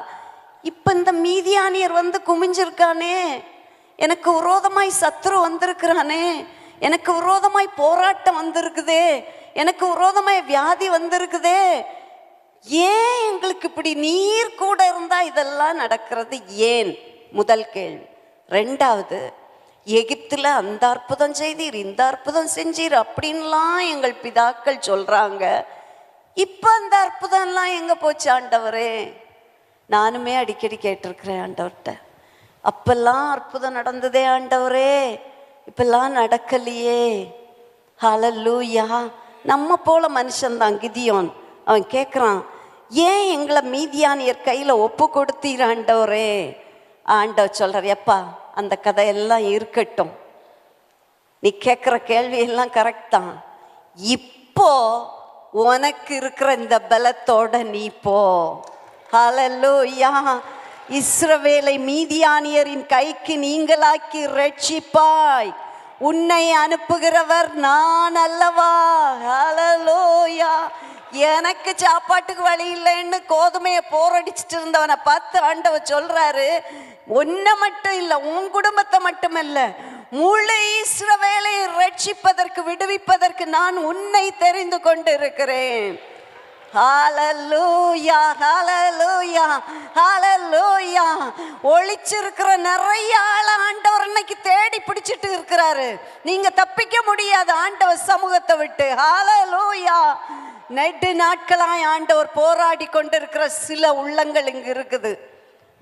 இப்ப இந்த மீதியானியர் வந்து குமிஞ்சிருக்கானே, எனக்கு விரோதமாய் சத்துரு வந்திருக்கிறானே, எனக்கு விரோதமாய் போராட்டம் வந்திருக்குதே, எனக்கு விரோதமாய் வியாதி வந்திருக்குதே, ஏன் எங்களுக்கு இப்படி? நீர் கூட இருந்தா இதெல்லாம் நடக்கிறது ஏன்? முதல் கேள்வி. ரெண்டாவது, எகிப்துல அந்த அற்புதம் செய்தீர், இந்த அற்புதம் செஞ்சீர் அப்படின்லாம் எங்கள் பிதாக்கள் சொல்றாங்க, இப்ப அந்த அற்புதம் எல்லாம் எங்க போச்சு ஆண்டவரே? நானுமே அடிக்கடி கேட்டிருக்கிறேன் ஆண்டவர்கிட்ட, அப்பெல்லாம் அற்புதம் நடந்ததே ஆண்டவரே, இப்பெல்லாம் நடக்கலையே. ஹல்லேலூயா. நம்ம போல மனுஷன்தான் கிதியோன். அவன் கேட்குறான், ஏன் எங்களை மீதியானியர் கையில் ஒப்பு கொடுத்தீர் ஆண்டவரே? ஆண்டவர் சொல்றார், எப்பா அந்த கதையெல்லாம் இருக்கட்டும், நீ கேட்குற கேள்வியெல்லாம் கரெக்ட் தான், இப்போ உனக்கு இருக்கிற இந்த பலத்தோட நீ போ. ஹல்லேலூயா. இஸ்ரவேலை மீதியானியரின் கைக்கு நீங்களாக்கி ரட்சிப்பாய், உன்னை அனுப்புகிறவர் நான் அல்லவா? ஹல்லேலூயா. எனக்கு சாப்பாட்டுக்கு வழி இல்லைன்னு கோதுமையை போரடிச்சிட்டு இருந்தவனை பார்த்து ஆண்டவர் சொல்றாரு, உன்னை மட்டும் இல்லை, உன் குடும்பத்தை மட்டுமல்ல, முழு இஸ்ரவேலை ரட்சிப்பதற்கு, விடுவிப்பதற்கு நான் உன்னை தெரிந்து கொண்டு இருக்கிறேன். ஹல்லேலூயா, ஹல்லேலூயா, ஹல்லேலூயா. ஒளிச்சிருக்கிற நிறைய ஆள ஆண்டவர் இன்னைக்கு தேடி பிடிச்சிட்டு இருக்கிறாரு. நீங்க தப்பிக்க முடியாது ஆண்டவர் சமூகத்தை விட்டு. ஹல்லேலூயா. நெடு நாட்களாய் ஆண்டவர் போராடி கொண்டிருக்கிற சில உள்ளங்கள் இங்க இருக்குது.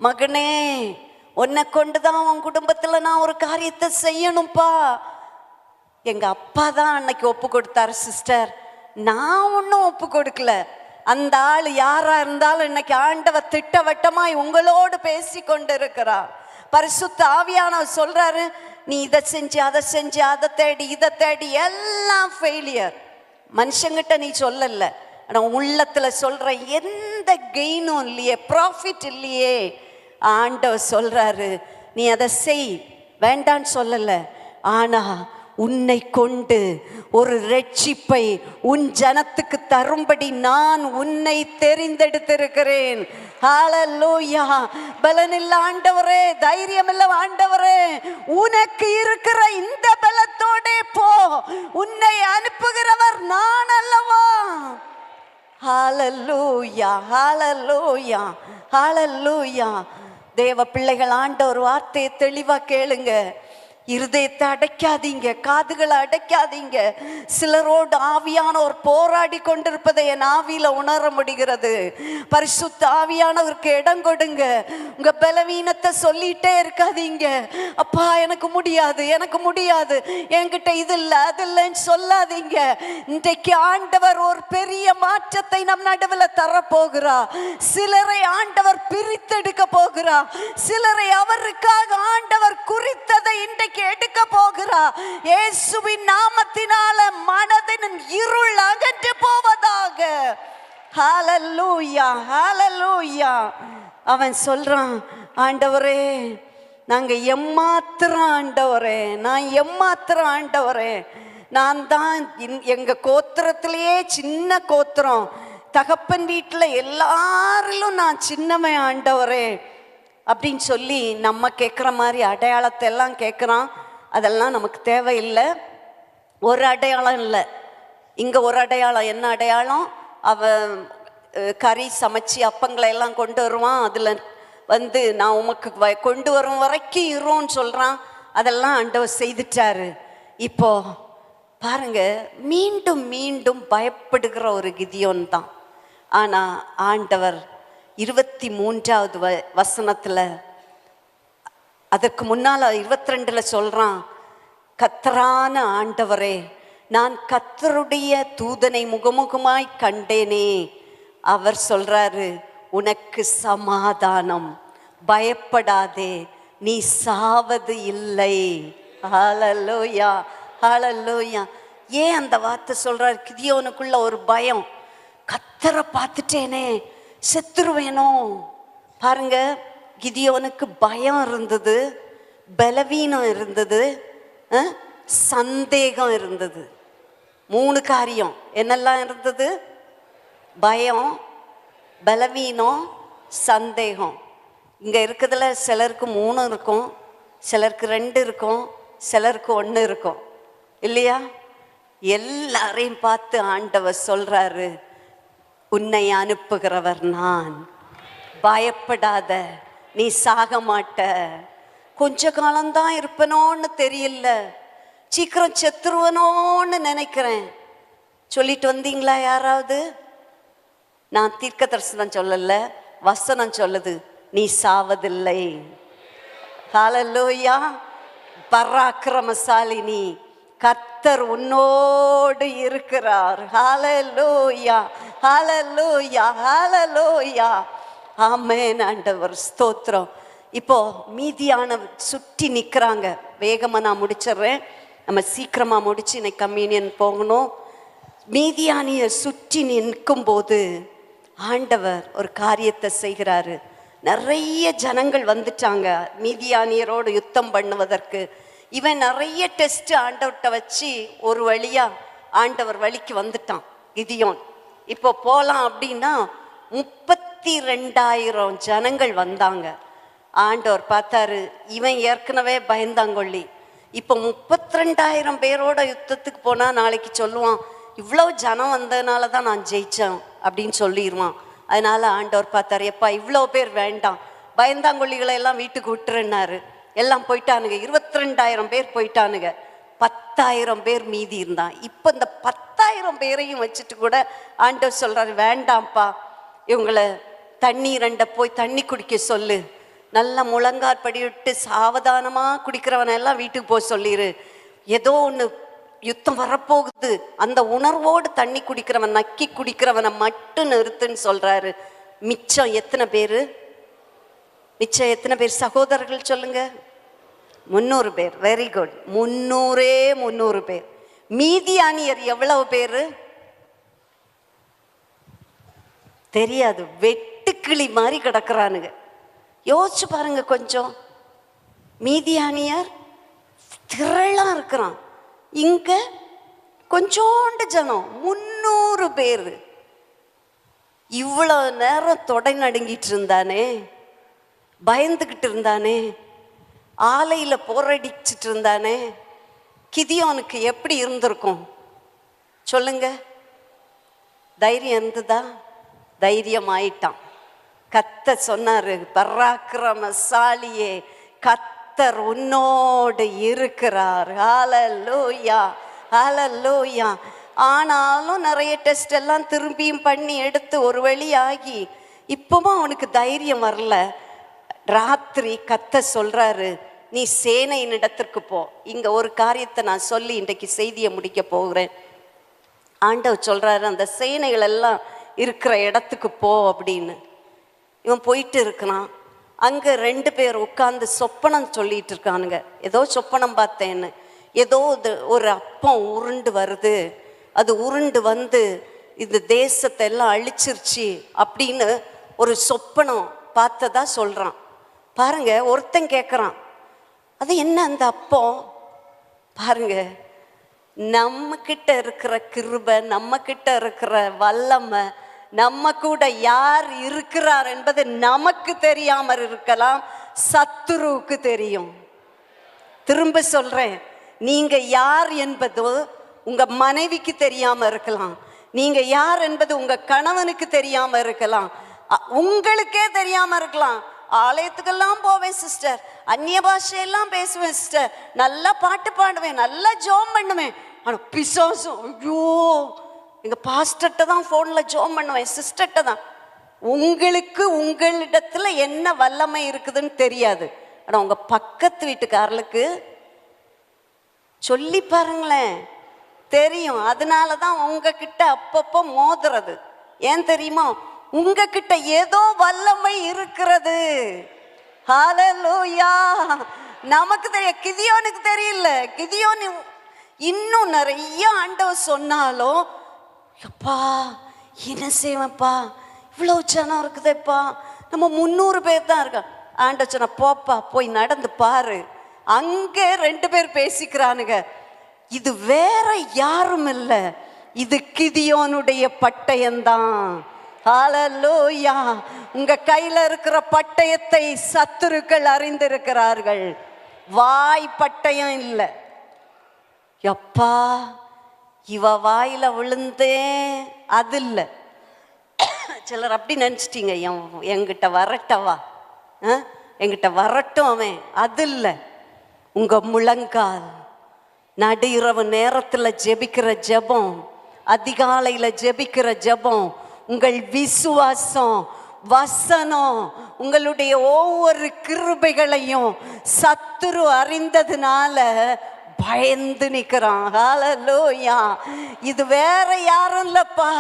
மகனே, உன்னை கொண்டுதான் உன் குடும்பத்துல நான் ஒரு காரியத்தை செய்யணும்பா. எங்க அப்பா தான் அன்னைக்கு ஒப்பு கொடுத்தாரு சிஸ்டர், நான் ஒன்னும் ஒப்பு கொடுக்கல. அந்த ஆள் யாரா இருந்தாலும் இன்னைக்கு ஆண்டவர் திட்டவட்டமாய் உங்களோடு பேசி கொண்டு இருக்கிறார். பரிசுத்த ஆவியானவர் சொல்றாரு, நீ இதை செஞ்சு அதை செஞ்சு அதை தேடி இதை தேடி எல்லாம் ஃபெயிலியர். மனுஷங்கிட்ட நீ சொல்லல, ஆனா உள்ளத்துல சொல்ற, எந்த கெயினும் இல்லையே, ப்ராஃபிட் இல்லையே. ஆண்டவர் சொல்றாரு, நீ அதை செய், வேண்டான்னு சொல்லல, ஆனா உன்னை கொண்டு ஒரு ரட்சிப்பை உன் ஜனத்துக்கு தரும்படி நான் உன்னை தெரிந்தெடுத்திருக்கிறேன். ஹல்லேலூயா. பலனில்ல ஆண்டவரே, தைரியம் இல்ல ஆண்டவரே, உனக்கு இருக்கிற இந்த பலத்தோட போ, உன்னை அனுப்புகிறவர் நான் அல்லவா? ஹல்லேலூயா, ஹல்லேலூயா, ஹல்லேலூயா. தேவ பிள்ளைகள், ஆண்டவர் வார்த்தையை தெளிவா கேளுங்க. இருதயத்தை அடைக்காதீங்க, காதுகளை அடைக்காதீங்க. சிலரோடு ஆவியானவர் போராடி கொண்டிருப்பதை என் ஆவியில உணர முடிகிறது. பரிசுத்த ஆவியானவருக்கு இடம் கொடுங்க. உங்க பலவீனத்தை சொல்லிட்டே இருக்காதீங்க. அப்பா எனக்கு முடியாது, எனக்கு முடியாது, என்கிட்ட இது இல்லை அது இல்லைன்னு சொல்லாதீங்க. இன்றைக்கு ஆண்டவர் ஒரு பெரிய மாற்றத்தை நம் நடுவில் தரப்போகிறார். சிலரை ஆண்டவர் பிரித்தெடுக்க போகிறார். சிலரை அவருக்காக ஆண்டவர் குறித்ததை இன்றைக்கு எடுக்க போகிறார். இயேசுவின் நாமத்தினால மனதின் இருள் அகன்று போவதாக. ஹல்லேலூயா, ஹல்லேலூயா. அவன் சொல்றான், ஆண்டவரே நாங்க எம்மாத்திரம் ஆண்டவரே, நான் எம்மாத்திரம் ஆண்டவரே, நான் தான் எங்க கோத்திரத்திலேயே சின்ன கோத்திரம், தகப்பன் வீட்டில் எல்லாரிலும் நான் சின்னவன் ஆண்டவரே அப்படின்னு சொல்லி நம்ம கேட்குற மாதிரி அடையாளத்தை எல்லாம் கேட்குறான். அதெல்லாம் நமக்கு தேவையில்லை. ஒரு அடையாளம் இல்லை, இங்கே ஒரு அடையாளம். என்ன அடையாளம்? அவன் கறி சமைச்சு அப்பங்களை எல்லாம் கொண்டு வருவான், அதில் வந்து நான் உமக்கு கொண்டு வரும் வரைக்கும் இருன்னு சொல்கிறான். அதெல்லாம் ஆண்டவர் செய்துட்டாரு. இப்போ பாருங்க, மீண்டும் மீண்டும் பயப்படுகிற ஒரு கிதியோன் தான். ஆனா ஆண்டவர் 23வது வசனத்துல, அதற்கு முன்னால 22ல சொல்றான், கர்த்தரான ஆண்டவரே, நான் கர்த்தருடைய தூதனை முகமுகமாய் கண்டேனே. அவர் சொல்றாரு, உனக்கு சமாதானம், பயப்படாதே, நீ சாவது இல்லை. ஹல்லேலூயா, ஹல்லேலூயா. ஏன் அந்த வார்த்தை சொல்றாரு? கிதியோனுக்குள்ள ஒரு பயம், கர்த்தரை பார்த்துட்டேனே செத்துருவேனோ. பாருங்க, கிதியோனுக்கு பயம் இருந்தது, பலவீனம் இருந்தது, சந்தேகம் இருந்தது. 3 காரியம் என்னெல்லாம் இருந்தது? பயம், பலவீனம், சந்தேகம். இங்க இருக்கிறதுல சிலருக்கு 3 இருக்கும், சிலருக்கு 2 இருக்கும், சிலருக்கு 1 இருக்கும், இல்லையா? எல்லாரையும் பார்த்து ஆண்டவர் சொல்றாரு, உன்னை அனுப்புகிறவர் நான், பயப்படாத, நீ சாக மாட்ட. கொஞ்ச காலம்தான் இருப்பனோன்னு தெரியல, சீக்கிரம் செத்துருவனோன்னு நினைக்கிறேன். சொல்லிட்டு வந்தீங்களா யாராவது? நான் தீர்க்க தரிசனம் சொல்லல, வசனம் சொல்லுது, நீ சாவதில்லை. ஹல்லேலூயா. பராக்கிரமசாலினி, கர்த்தர் உன்னோடு இருக்கிறார். ஹல்லேலூயா, ஹல்லேலூயா, ஹல்லேலூயா. ஆமென். ஆண்டவர் ஸ்தோத்திரம். இப்போ மீதியான சுற்றி நிற்கிறாங்க. வேகமாக நான் முடிச்சிடுறேன், நம்ம சீக்கிரமாக முடிச்சு இன்னைக்கு கம்யூனியன் போகணும். மீதியானிய சுற்றி நிற்கும் போது ஆண்டவர் ஒரு காரியத்தை செய்கிறாரு. நிறைய ஜனங்கள் வந்துட்டாங்க மீதியானியரோடு யுத்தம் பண்ணுவதற்கு. இவன் நிறைய டெஸ்ட் ஆண்டவர்கிட்ட வச்சு ஒரு வழியா ஆண்டவர் வழிக்கு வந்துட்டான் கிதியோன். இப்போ போகலாம் அப்படின்னா 32,000 ஜனங்கள் வந்தாங்க. ஆண்டவர் பார்த்தாரு, இவன் ஏற்கனவே பயந்தாங்கொள்ளி, இப்போ 32,000 பேரோட யுத்தத்துக்கு போனால் நாளைக்கு சொல்லுவான், இவ்வளோ ஜனம் வந்ததுனால தான் நான் ஜெயித்தேன் அப்படின்னு சொல்லிடுவான். அதனால ஆண்டவர் பார்த்தாரு, எப்பா இவ்வளோ பேர் வேண்டாம், பயந்தாங்கொல்லிகளை எல்லாம் வீட்டுக்கு விட்டுருன்னாரு. எல்லாம் போயிட்டானுங்க, 22,000 பேர் போயிட்டானுங்க, 10,000 பேர் மீதி இருந்தான். இப்போ இந்த 10,000 பேரையும் வச்சுட்டு கூட ஆண்டவர் சொல்றாரு, வேண்டாம்ப்பா, இவங்களை தண்ணீரண்ட போய் தண்ணி குடிக்க சொல்லு, நல்லா முழங்கால் படிவிட்டு சாவதானமாக குடிக்கிறவனெல்லாம் வீட்டுக்கு போய் சொல்லிடு, ஏதோ ஒன்று யுத்தம் வரப்போகுது, அந்த உணர்வோடு தண்ணி குடிக்கிறவன், நக்கி குடிக்கிறவனை மட்டும் நிறுத்துன்னு சொல்றாரு. மிச்சம் எத்தனை பேர்? மிச்சம் எத்தனை பேர் சகோதரர்கள் சொல்லுங்க? 300 பேர். Very good. 300 பேர். மீதியானியர் எவ்வளவு பேரு தெரியாது, வெட்டுக்கிளி மாதிரி கிடக்குறானுங்க. யோசிச்சு பாருங்க கொஞ்சம். மீதியானியர் திரளா இருக்கிறான், இங்க கொஞ்சோண்டு ஜனம், 300 பேர். இவ்வளவு நேரம் தொடை நடுங்கிட்டு இருந்தானே, பயந்துகிட்டு இருந்தானே, ஆலையில போரடிச்சிட்டு இருந்தானே, கிதியோனுக்கு எப்படி இருந்திருக்கும் சொல்லுங்க? தைரியம் இருந்ததா? தைரியம் ஆயிட்டான். கர்த்தர் சொன்னாரு, பராக்கிரமசாலியே, கர்த்தர் உன்னோடு இருக்கிறார். ஹல்லேலூயா, ஹல்லேலூயா. ஆனாலும் நிறைய டெஸ்ட் எல்லாம் திரும்பியும் பண்ணி எடுத்து ஒரு வழியாகி இப்பவும் அவனுக்கு தைரியம் வரல. ராத்திரி கர்த்தர் சொல்றாரு, நீ சேனையின் இடத்திற்கு போ. இங்க ஒரு காரியத்தை நான் சொல்லி இன்றைக்கு செய்தியை முடிக்க போகிறேன். ஆண்டவர் சொல்றாரு, அந்த சேனைகள் எல்லாம் இருக்கிற இடத்துக்கு போ அப்படின்னு. இவன் போயிட்டு இருக்கிறான். அங்க 2 பேர் உட்கார்ந்து சொப்பனம் சொல்லிட்டு இருக்கானுங்க. ஏதோ சொப்பனம் பார்த்தேன்னு, ஏதோ ஒரு அப்பம் உருண்டு வருது, அது உருண்டு வந்து இந்த தேசத்தை எல்லாம் அழிச்சிருச்சு அப்படின்னு ஒரு சொப்பனம் பார்த்ததா சொல்றான். பாருங்க, ஒருத்தன் கேட்குறான், அது என்ன அந்த அப்பம்? பாருங்க, நம்ம கிட்ட இருக்கிற கிருபை, நம்ம கிட்ட இருக்கிற வல்லமை, நம்ம கூட யார் இருக்கிறார் என்பது நமக்கு தெரியாமல் இருக்கலாம், சத்துருவுக்கு தெரியும். திரும்ப சொல்றேன், நீங்க யார் என்பது உங்க மனைவிக்கு தெரியாம இருக்கலாம், நீங்க யார் என்பது உங்க கணவனுக்கு தெரியாம இருக்கலாம், உங்களுக்கே தெரியாம இருக்கலாம். ஆலயத்துக்கெல்லாம் போவேன் சிஸ்டர், அந்நிய பாஷையெல்லாம் பேசுவேன் சிஸ்டர், நல்லா பாட்டு பாடுவேன், நல்லா ஜோம் பண்ணுவேன், ஆனால் பிசாசும் ஐயோ, எங்கள் பாஸ்டர்கிட்ட தான் ஃபோனில் ஜோம் பண்ணுவேன், சிஸ்டர்கிட்ட தான். உங்களுக்கு உங்களிடத்துல என்ன வல்லமை இருக்குதுன்னு தெரியாது, ஆனால் உங்கள் பக்கத்து வீட்டுக்காரர்களுக்கு சொல்லி பாருங்களேன், தெரியும். அதனால தான் உங்ககிட்ட அப்பப்போ மோதுறது. ஏன் தெரியுமா? உங்ககிட்ட ஏதோ வல்லமை இருக்கிறது. ஹல்லேலூயா. நமக்கு தெரியும், கிதியோனுக்கு தெரியல. கிதியோன் இன்னும் நிறைய ஆண்டவர் சொன்னாலும், அப்பா என்ன செய்வேன்ப்பா, இவ்வளோ ஜனம் இருக்குதேப்பா, நம்ம 300 பேர் தான் இருக்கோம். ஆண்டவர் சொன்ன, போப்பா போய் நடந்து பாரு. அங்கே 2 பேர் பேசிக்கிறானுங்க. இது வேற யாரும் இல்லை, இது கிதியோனுடைய பட்டயம்தான். ஹல்லேலூயா. உங்க கையில இருக்கிற பட்டயத்தை சத்துருக்கள் அறிந்திருக்கிறார்கள். வாய் பட்டயம் இல்லை. எப்பா இவ வாயில விழுந்தேன் அது இல்லை. சிலர் அப்படி நினைச்சிட்டீங்க, என்கிட்ட வரட்டவா, என்கிட்ட வரட்டும் அவன், அது இல்லை. உங்க முழங்கால் நடு இரவு நேரத்தில் ஜெபிக்கிற ஜெபம், அதிகாலையில் ஜெபிக்கிற ஜெபம், உங்கள் விசுவாசம், வசனம், உங்களுடைய ஒவ்வொரு கிருபைகளையும் சத்துரு அறிந்ததுனால பயந்து நிற்கிறான். ஹல்லேலூயா. இது வேற யாரும் இல்லப்பா,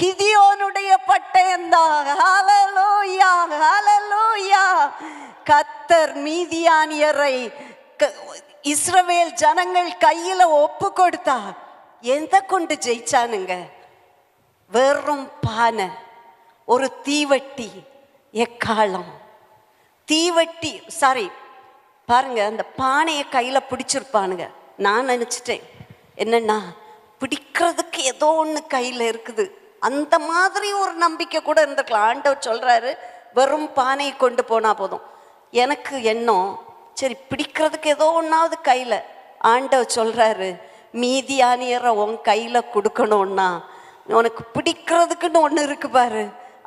கிதியோனுடைய பட்டயம்தான். ஹல்லேலூயா, ஹல்லேலூயா. கர்த்தர் மீதியானியரை இஸ்ரவேல் ஜனங்கள் கையில ஒப்பு கொடுத்தார். எதை கொண்டு ஜெயிச்சானுங்க? வெறும் பானை, ஒரு தீவட்டி, எக்காலம். தீவட்டி பாருங்க, அந்த பானையை கையில பிடிச்சிருப்பானுங்க. நான் நினைச்சிட்டேன் என்னன்னா, பிடிக்கிறதுக்கு ஏதோ ஒன்று கையில இருக்குது, அந்த மாதிரி ஒரு நம்பிக்கை கூட இருந்திருக்கலாம். ஆண்டவர் சொல்றாரு வெறும் பானையை கொண்டு போனா போதும். எனக்கு எண்ணம், சரி பிடிக்கிறதுக்கு ஏதோ ஒன்றாவது கையில். ஆண்டவர் சொல்கிறாரு, மீதியானியரை உன் கையில் கொடுக்கணும்னா உனக்கு பிடிக்கிறதுக்குன்னு ஒன்று இருக்கு பாரு,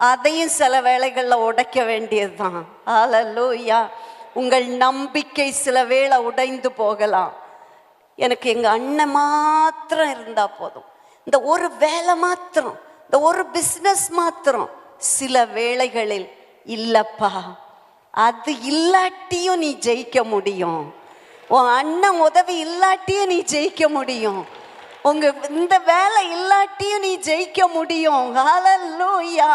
அதையும் சில வேளைகளில் உடைக்க வேண்டியது தான். ஹல்லேலூயா. உங்கள் நம்பிக்கை சில வேளை உடைந்து போகலாம். எனக்கு எங்கள் அண்ணன் மாத்திரம் இருந்தால் போதும், இந்த ஒரு வேலை மாத்திரம், இந்த ஒரு பிஸ்னஸ் மாத்திரம். சில வேளைகளில் இல்லைப்பா, அது இல்லாட்டியும் நீ ஜெயிக்க முடியும். உன் அண்ணன் உதவி இல்லாட்டியும் நீ ஜெயிக்க முடியும். உங்க இந்த வேலை இல்லாட்டியும் நீ ஜெயிக்க முடியும். ஹல்லேலூயா.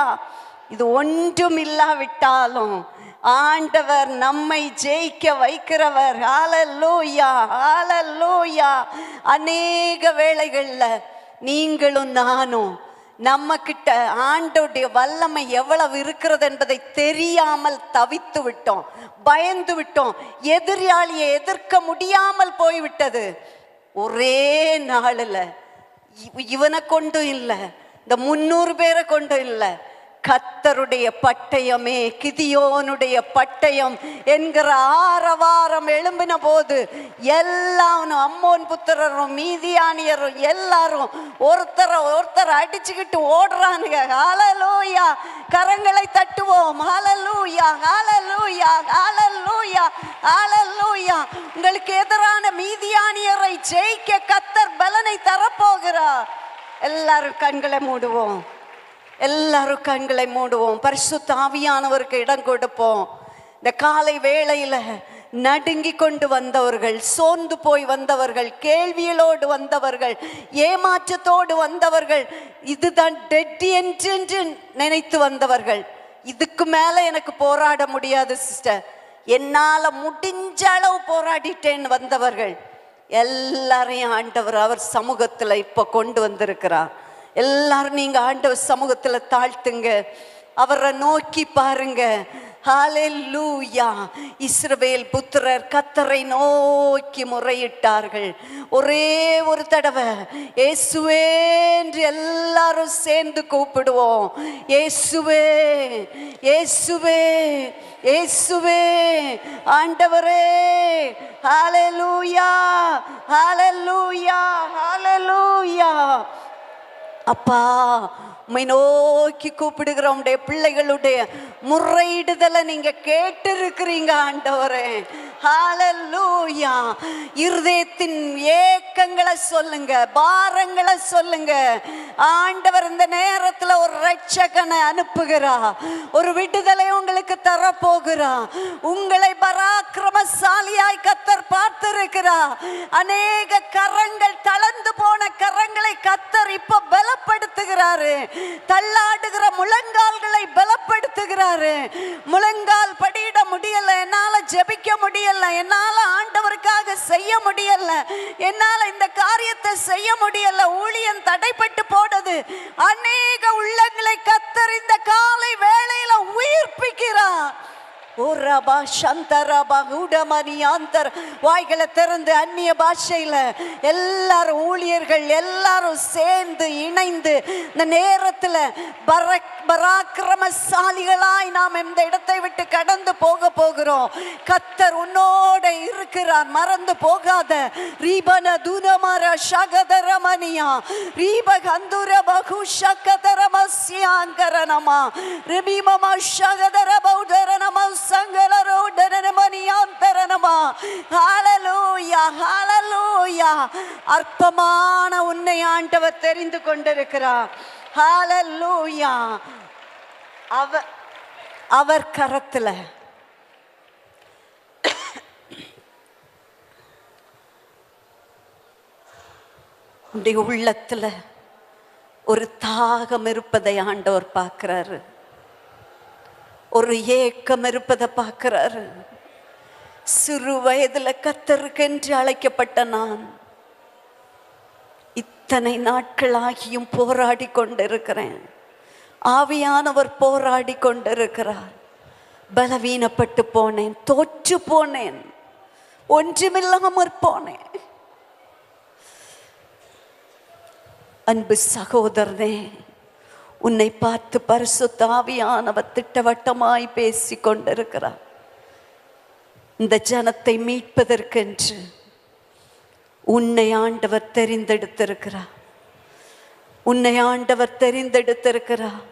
இது ஒன்றும் இல்லாவிட்டாலும் ஆண்டவர் நம்மை ஜெயிக்க வைக்கிறவர். ஹல்லேலூயா, ஹல்லேலூயா. அநேக வேளைகளில் நீங்களும் நானும் நம்ம கிட்ட ஆண்டோடைய வல்லமை எவ்வளவு இருக்கிறது என்பதை தெரியாமல் தவித்து விட்டோம், பயந்து விட்டோம். எதிராளியை எதிர்க்க முடியாமல் போய்விட்டது. ஒரே நாளில் இவனை கொண்டும் இல்லை, இந்த 300 பேரை கொண்டும் இல்லை, கர்த்தருடைய பட்டயமே, கிதியோனுடைய பட்டயம் என்கிற ஆரவாரம் எழும்பின போது எல்லாம் அம்மோன் புத்திரரும் மீதியானியரும் எல்லாரும் ஒருத்தர் அடிச்சுக்கிட்டு ஓடுறானுங்க. ஹல்லேலூயா. கரங்களை தட்டுவோம். ஹல்லேலூயா, ஹல்லேலூயா, ஹல்லேலூயா, ஹல்லேலூயா. உங்களுக்கு எதிரான மீதியானியரை ஜெயிக்க கர்த்தர் பலனை தரப்போகிறார். எல்லாரும் கண்களை மூடுவோம், எல்லாரும் கண்களை மூடுவோம். பரிசுத்த ஆவியானவருக்கு இடம் கொடுப்போம். இந்த காலை வேளையில நடுங்கி கொண்டு வந்தவர்கள், சோர்ந்து போய் வந்தவர்கள், கேள்விகளோடு வந்தவர்கள், ஏமாற்றத்தோடு வந்தவர்கள், இதுதான் டெட் என்று நினைத்து வந்தவர்கள், இதுக்கு மேல எனக்கு போராட முடியாது சிஸ்டர், என்னால முடிஞ்ச அளவு போராடிட்டேன்னு வந்தவர்கள் எல்லாரையும் ஆண்டவர் அவர் சமூகத்துல இப்ப கொண்டு வந்திருக்கிறார். எல்லாரும் நீங்க ஆண்டவர் சமூகத்துல தாழ்த்துங்க, அவரை நோக்கி பாருங்க. ஹல்லேலூயா. இஸ்ரவேல் புத்திரர் கர்த்தரை நோக்கி முறையிட்டார்கள். ஒரே ஒரு தடவை இயேசுவே என்று எல்லாரும் சேர்ந்து கூப்பிடுவோம். இயேசுவே, இயேசுவே, இயேசுவே, ஆண்டவரே. ஹல்லேலூயா, ஹல்லேலூயா, ஹல்லேலூயா. அப்பா, உம்மை நோக்கி கூப்பிடுகிற உம்முடைய பிள்ளைகளுடைய முறையிடுதலை நீங்க கேட்டு இருக்கிறீங்க ஆண்டவரே.
ஹalleluya. இருதயத்தின் ஏக்கங்களை சொல்லுங்க, பாரங்களை சொல்லுங்க. ஆண்டவர் இந்த நேரத்துல ஒரு இரட்சகனை அனுப்புகிறார், ஒரு விடுதலை உங்களுக்கு தரப்போகிறார். உங்களை பராக்கிரமசாலியாய் கர்த்தர் பார்த்திருக்கிறார். அநேக கரங்கள், தளர்ந்து போன கரங்களை கர்த்தர் இப்ப பலப்படுத்துகிறாரு. தள்ளாடுகிற முழங்கால்களை பலப்படுத்துகிறாரு. முழங்கால் படியிட முடியல, என்னால ஜெபிக்க முடியல, என்னால ஆண்டவருக்காக செய்ய முடியல, என்னால இந்த காரியத்தை செய்ய முடியல, ஊழியம் தடைப்பட்டு போனது. அநேக உள்ளங்களை கர்த்தர் இந்த காலை வேளையில உயிர்ப்பிக்கிறார். வாய்களை திறந்து அந்நிய பாஷையில எல்லாரும் ஊழியர்கள் எல்லாரும் சேர்ந்து இணைந்து இந்த நேரத்தில் பராக்கிரமசாலிகளாய் நாம் இந்த இடத்தை விட்டு கடந்து போகிறோம். கர்த்தர் உன்னோட இருக்கிறார், மறந்து போகாத. ரீபன துனமர ஷகதரமனியா ரீபகந்துர பகு ஷகதரமஸ்யாங்கரனமா ரிபிமமா ஷகதர பௌதரனமா அற்பமான உன்னை ஆண்டவர் தெரிந்து கொண்டிருக்கிறார். ஹalleluya. அவர் கரத்துல உடைய உள்ளத்துல ஒரு தாகம் இருப்பதை ஆண்டவர் பார்க்கிறாரு, ஒரு ஏக்கம் இருப்பதை பார்க்கிறாரு. சிறு வயதுல கர்த்தருக்கென்று அழைக்கப்பட்ட நான் இத்தனை நாட்களாகியும் போராடி கொண்டிருக்கிறேன். ஆவியானவர் போராடி கொண்டிருக்கிறார். பலவீனப்பட்டு போனேன், தோற்று போனேன், ஒன்றுமில்லாமற் போனேன். அன்பு சகோதரனே, உன்னை பார்த்து பரிசுத்த ஆவியானவர் திட்டவட்டமாய் பேசி கொண்டிருக்கிறார். இந்த ஜனத்தை மீட்பதற்கென்று உன்னை ஆண்டவர் தெரிந்தெடுத்திருக்கிறார். உன்னை ஆண்டவர் தெரிந்தெடுத்திருக்கிறார்.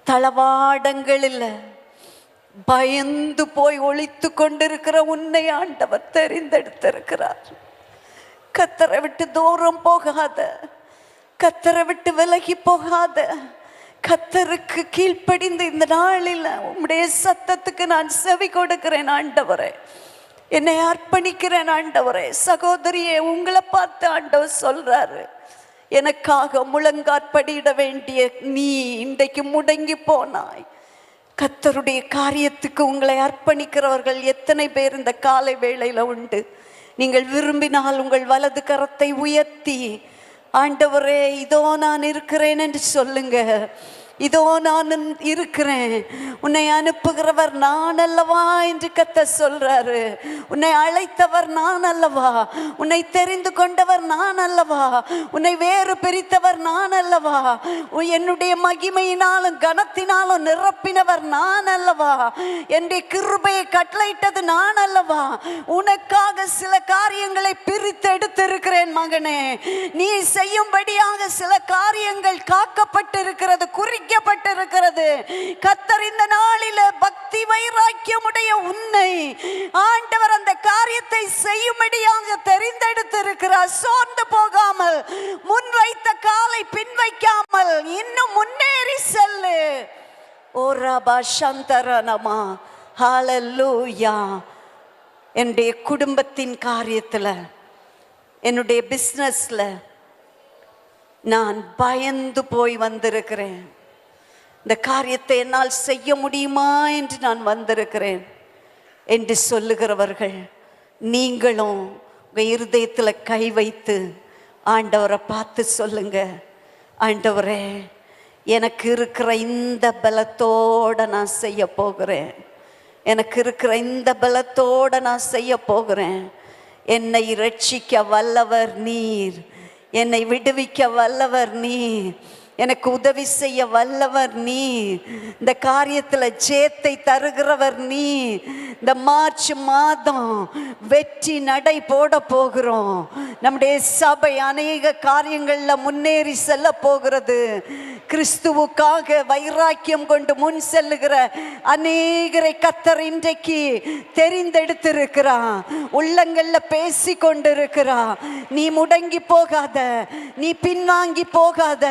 தளவாடங்களில் பயந்து போய் ஒளித்து கொண்டிருக்கிற உன்னை ஆண்டவர் தெரிந்தெடுத்திருக்கிறார். கர்த்தரை விட்டு தூரம் போகாத, கர்த்தரை விட்டு விலகி போகாத, கர்த்தருக்கு கீழ்ப்படிந்து இந்த நாளில் உம்முடைய சத்தத்துக்கு நான் செவி கொடுக்கிறேன் ஆண்டவரே, என்னை அர்ப்பணிக்கிறேன் ஆண்டவரே. சகோதரியே, உங்களை பார்த்து ஆண்டவர் சொல்றாரு, எனக்காக முழங்காற்படியிட வேண்டிய நீ இன்றைக்கு முடங்கி போனாய். கர்த்தருடைய காரியத்துக்கு உங்களை அர்ப்பணிக்கிறவர்கள் எத்தனை பேர் இந்த காலை வேளையில உண்டு? நீங்கள் விரும்பினால் உங்கள் வலது கரத்தை உயர்த்தி, ஆண்டவரே இதோ நான் இருக்கிறேன் என்று சொல்லுங்க. இதோ நான் இருக்கிறேன், உன்னை அனுப்புகிறவர் நான் அல்லவா என்று கர்த்தர் சொல்றாரு. உன்னை அழைத்தவர் நான் அல்லவா, உன்னை தெரிந்து கொண்டவர் நான் அல்லவா, உன்னை வேறு பிரித்தவர் நான் அல்லவா, என்னுடைய மகிமையினாலும் கனத்தினாலும் நிரப்பினவர் நான் அல்லவா, என்னுடைய கிருபையை கட்டளையிட்டது நான் அல்லவா. உனக்காக சில காரியங்களை பிரித்து எடுத்திருக்கிறேன் மகனே. நீ செய்யும்படியாக சில காரியங்கள் காக்கப்பட்டிருக்கிறது, குறிக்கப்பட்டிருக்கிறது. கர்த்தர் இந்த நாளில் பக்தி வைராக்கியமுடைய உன்னை ஆண்டவர் அந்த காரியத்தை செய்யும்படியாக தெரிந்தெடுத்திருக்கிறார். சோர்ந்து போகாமல், முன் வைத்த காலை பின் வைக்காமல் இன்னும் முன்னேறி செல்லு. ஓ ரபா சந்தரனமா, ஹalleluya. என்னுடைய குடும்பத்தின் காரியத்தில், என்னுடைய பிஸ்னஸ்ல நான் பயந்து போய் வந்திருக்கிறேன். இந்த காரியத்தை என்னால் செய்ய முடியுமா என்று நான் வந்திருக்கிறேன் என்று சொல்லுகிறவர்கள் நீங்களும் உங்கள் இருதயத்தில் கை வைத்து ஆண்டவரை பார்த்து சொல்லுங்க, ஆண்டவரே எனக்கு இருக்கிற இந்த பலத்தோடு நான் செய்ய போகிறேன், எனக்கு இருக்கிற இந்த பலத்தோடு நான் செய்ய போகிறேன். என்னை ரட்சிக்க வல்லவர் நீர், என்னை விடுவிக்க வல்லவர் நீர், எனக்கு உதவி செய்ய வல்லவர் நீ, இந்த காரியத்தில் ஜெயத்தை தருகிறவர் நீ. இந்த மார்ச் மாதம் வெற்றி நடை போட போகிறோம். நம்முடைய சபை அநேக காரியங்களில் முன்னேறி செல்ல போகிறது. கிறிஸ்துவுக்காக வைராக்கியம் கொண்டு முன் செல்லுகிற அநேகரை கர்த்தர் இன்றைக்கு தெரிந்தெடுத்திருக்கிறான். உள்ளங்கள்ல பேசி கொண்டிருக்கிறான். நீ முடங்கி போகாத, நீ பின்வாங்கி போகாத,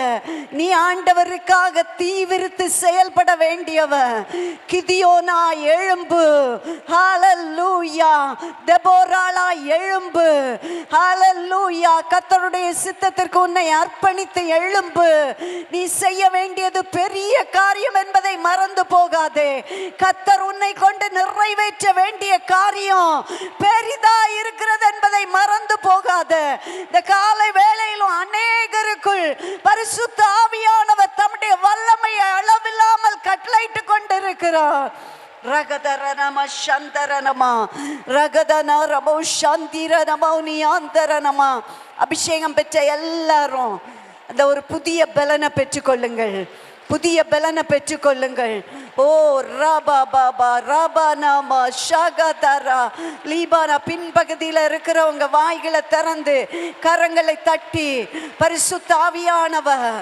நீ ஆண்டவருக்காக தீவிரித்து செயல்பட வேண்டியவன். கிதியோனா எழும்பு, ஹalleluya. தெபோராளா எழும்பு, ஹalleluya. கர்த்தருடைய சித்தத்திற்கு உன்னை அர்ப்பணித்து எழும்பு. நீ செய்ய வேண்டியது பெரிய காரியம் என்பதை மறந்து போகாதே. கர்த்தர் உன்னை கொண்டு நிறைவேற்ற வேண்டிய காரியம் பெரிதா இருக்கிறது என்பதை மறந்து போகாத. இந்த காலை வேளையிலும் அநேகருக்குள் பரிசுத்த ஆவியானவர் தம்முடைய வல்லமையை அளவில்லாமல் கட்டளையிட்டு கொண்டிருக்கிறார். ரகதரனம சந்தரனமா ரகதனரமோ சந்திரனமோ நியாந்தரனமா. அபிஷேகம் பெற்ற எல்லாரும் அந்த ஒரு புதிய பலனை பெற்றுக்கொள்ளுங்கள், புதிய பலனை பெற்றுக்கொள்ளுங்கள். ஓ ராபா பாபா ராபா நாமா ஷாகதரா லீபானா. பின்பகுதியில் இருக்கிறவங்க வாய்களை திறந்து கரங்களை தட்டி பரிசுத்த ஆவியானவர்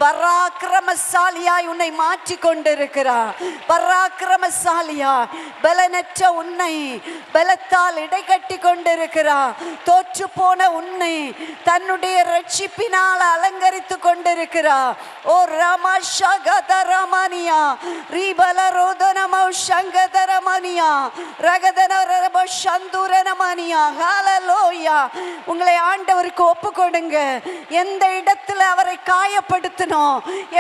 பராக்கிரமசாலியாய் உன்னை மாற்றி கொண்டிருக்கிறார். பராக்கிரமசாலியா பலனற்ற உன்னை பலத்தால் இடைகட்டி கொண்டிருக்கிறார். தோற்று போன உன்னை தன்னுடைய ரட்சிப்பினால் அலங்கரித்து கொண்டிருக்கிறார். ஓ ராமா ஷகதரமனியா ரீபலரோதனமோ சங்கதரமனியா ரகதனரபோ சந்துரனமனியா. ஹalleluya. உங்களை ஆண்டவருக்கு ஒப்பு கொடுங்க. எந்த இடத்துல அவரை காயப்படுத்த,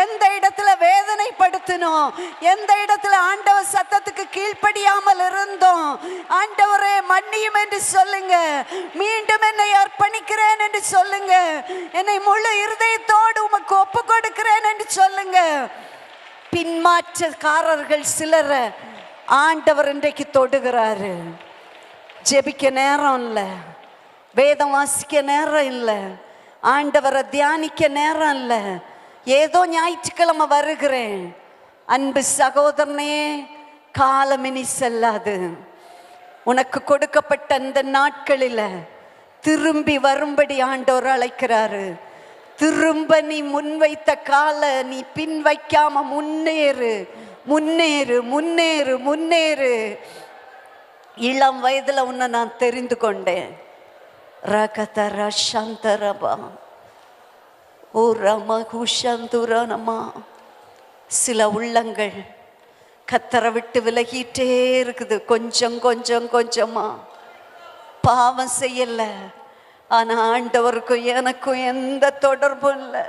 எந்த இடத்துல வேதனைப்படுத்தணும், எந்த இடத்துல ஆண்டவர் சத்தத்துக்கு கீழ்ப்படியாமல் இருந்தோம், ஆண்டவரே மன்னியும் என்று சொல்லுங்க. மீண்டும் என்னை அர்ப்பணிக்கிறேன் என்று சொல்லுங்க. என்னை முழு இருதயத்தோடு உமக்கு ஒப்பு கொடுக்கிறேன் என்று சொல்லுங்க. பின்மாற்றக்காரர்கள் சிலர ஆண்டவர் இன்றைக்கு தொடுகிறாரு. ஜெபிக்க நேரம் இல்லை, வேதம் வாசிக்க நேரம் இல்லை, ஆண்டவரை தியானிக்க நேரம் இல்லை, ஏதோ ஞாயிற்றுக்கிழமை வருகிறேன். அன்பு சகோதரனே, காலம் இனி செல்லாது. உனக்கு கொடுக்கப்பட்ட அந்த நாட்களில் திரும்பி வரும்படி ஆண்டவர் அழைக்கிறாரு. திரும்ப நீ முன்வைத்த கால நீ பின் வைக்காம முன்னேறு, முன்னேறு, முன்னேறு, முன்னேறு. இளம் வயதுல உன்னை நான் தெரிந்து கொண்டேன். ரகதர சந்தரபா ஓ ரமகுஷந்துரனமா. சில உள்ளங்கள் கத்தரை விட்டு விலகிட்டே இருக்குது. கொஞ்சம் கொஞ்சம் கொஞ்சமா பாவம் செய்யல, ஆனா ஆண்டவருக்கும் எனக்கும் எந்த தொடர்பும் இல்லை.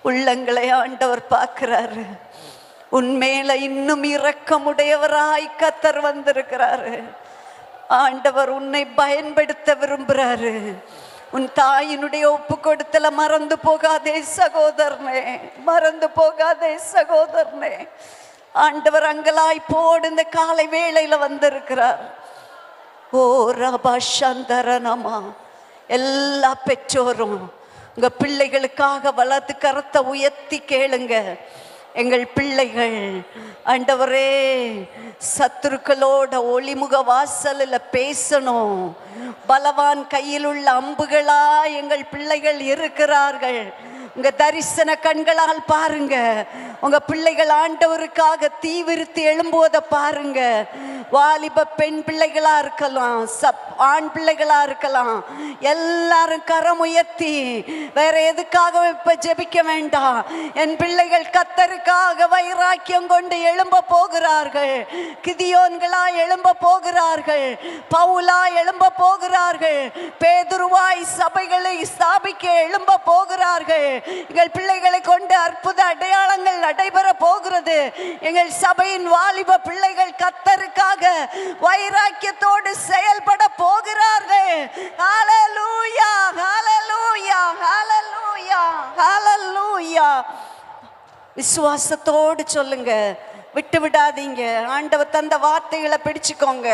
உள்ளங்களை ஆண்டவர் பார்க்கிறாரு. உன்மேல இன்னும் இரக்கமுடையவராய் கத்தர் வந்திருக்கிறாரு. ஆண்டவர் உன்னை பயன்படுத்த விரும்புறாரு. உன் தாயினுடைய ஒப்பு கொடுத்தல மறந்து போகாதே சகோதரனே, மறந்து போகாதே சகோதரனே. ஆண்டவர் அங்கலாய் போடு இந்த காலை வேளையில வந்திருக்கிறார். ஓ ரபா சந்தரனமா. எல்லா பெற்றோரும் உங்க பிள்ளைகளுக்காக வலது கரத்தை உயர்த்தி கேளுங்க. எங்கள் பிள்ளைகள் ஆண்டவரே சத்துருக்களோட ஒளிமுக வாசலில் பேசணும். பலவான் கையில் உள்ள அம்புகளா எங்கள் பிள்ளைகள் இருக்கிறார்கள். உங்க தரிசன கண்களால் பாருங்க. உங்க பிள்ளைகள் ஆண்டவருக்காக தீவிரித்து எழும்புவதை பாருங்க. வாலிப பெண் பிள்ளைகளா இருக்கலாம், ஆண் பிள்ளைகளா இருக்கலாம், எல்லாரும் கரம் உயர்த்தி வேற எதுக்காக இப்ப ஜெபிக்க வேண்டாம். என் பிள்ளைகள் கர்த்தருக்காக வைராக்கியம் கொண்டு எழும்ப போகிறார்கள். கிதியோன்களா எழும்ப போகிறார்கள், பவுலா எழும்ப போகிறார்கள், பேதுருவாய் சபைகளை ஸ்தாபிக்க எழும்ப போகிறார்கள். எங்கள் பிள்ளைகளை கொண்டு அற்புத அடையாளங்கள் நடைபெற போகிறது. எங்கள் சபையின் வாலிப பிள்ளைகள் கர்த்தருக்காக வைராக்கியத்தோடு செயல்பட போகிறார்கள். ஹalleluya, ஹalleluya, ஹalleluya, ஹalleluya. விசுவாசத்தோடு சொல்லுங்க, விட்டு விடாதீங்க. ஆண்டவர் தந்த வார்த்தைகளை பிடிச்சுக்கோங்க.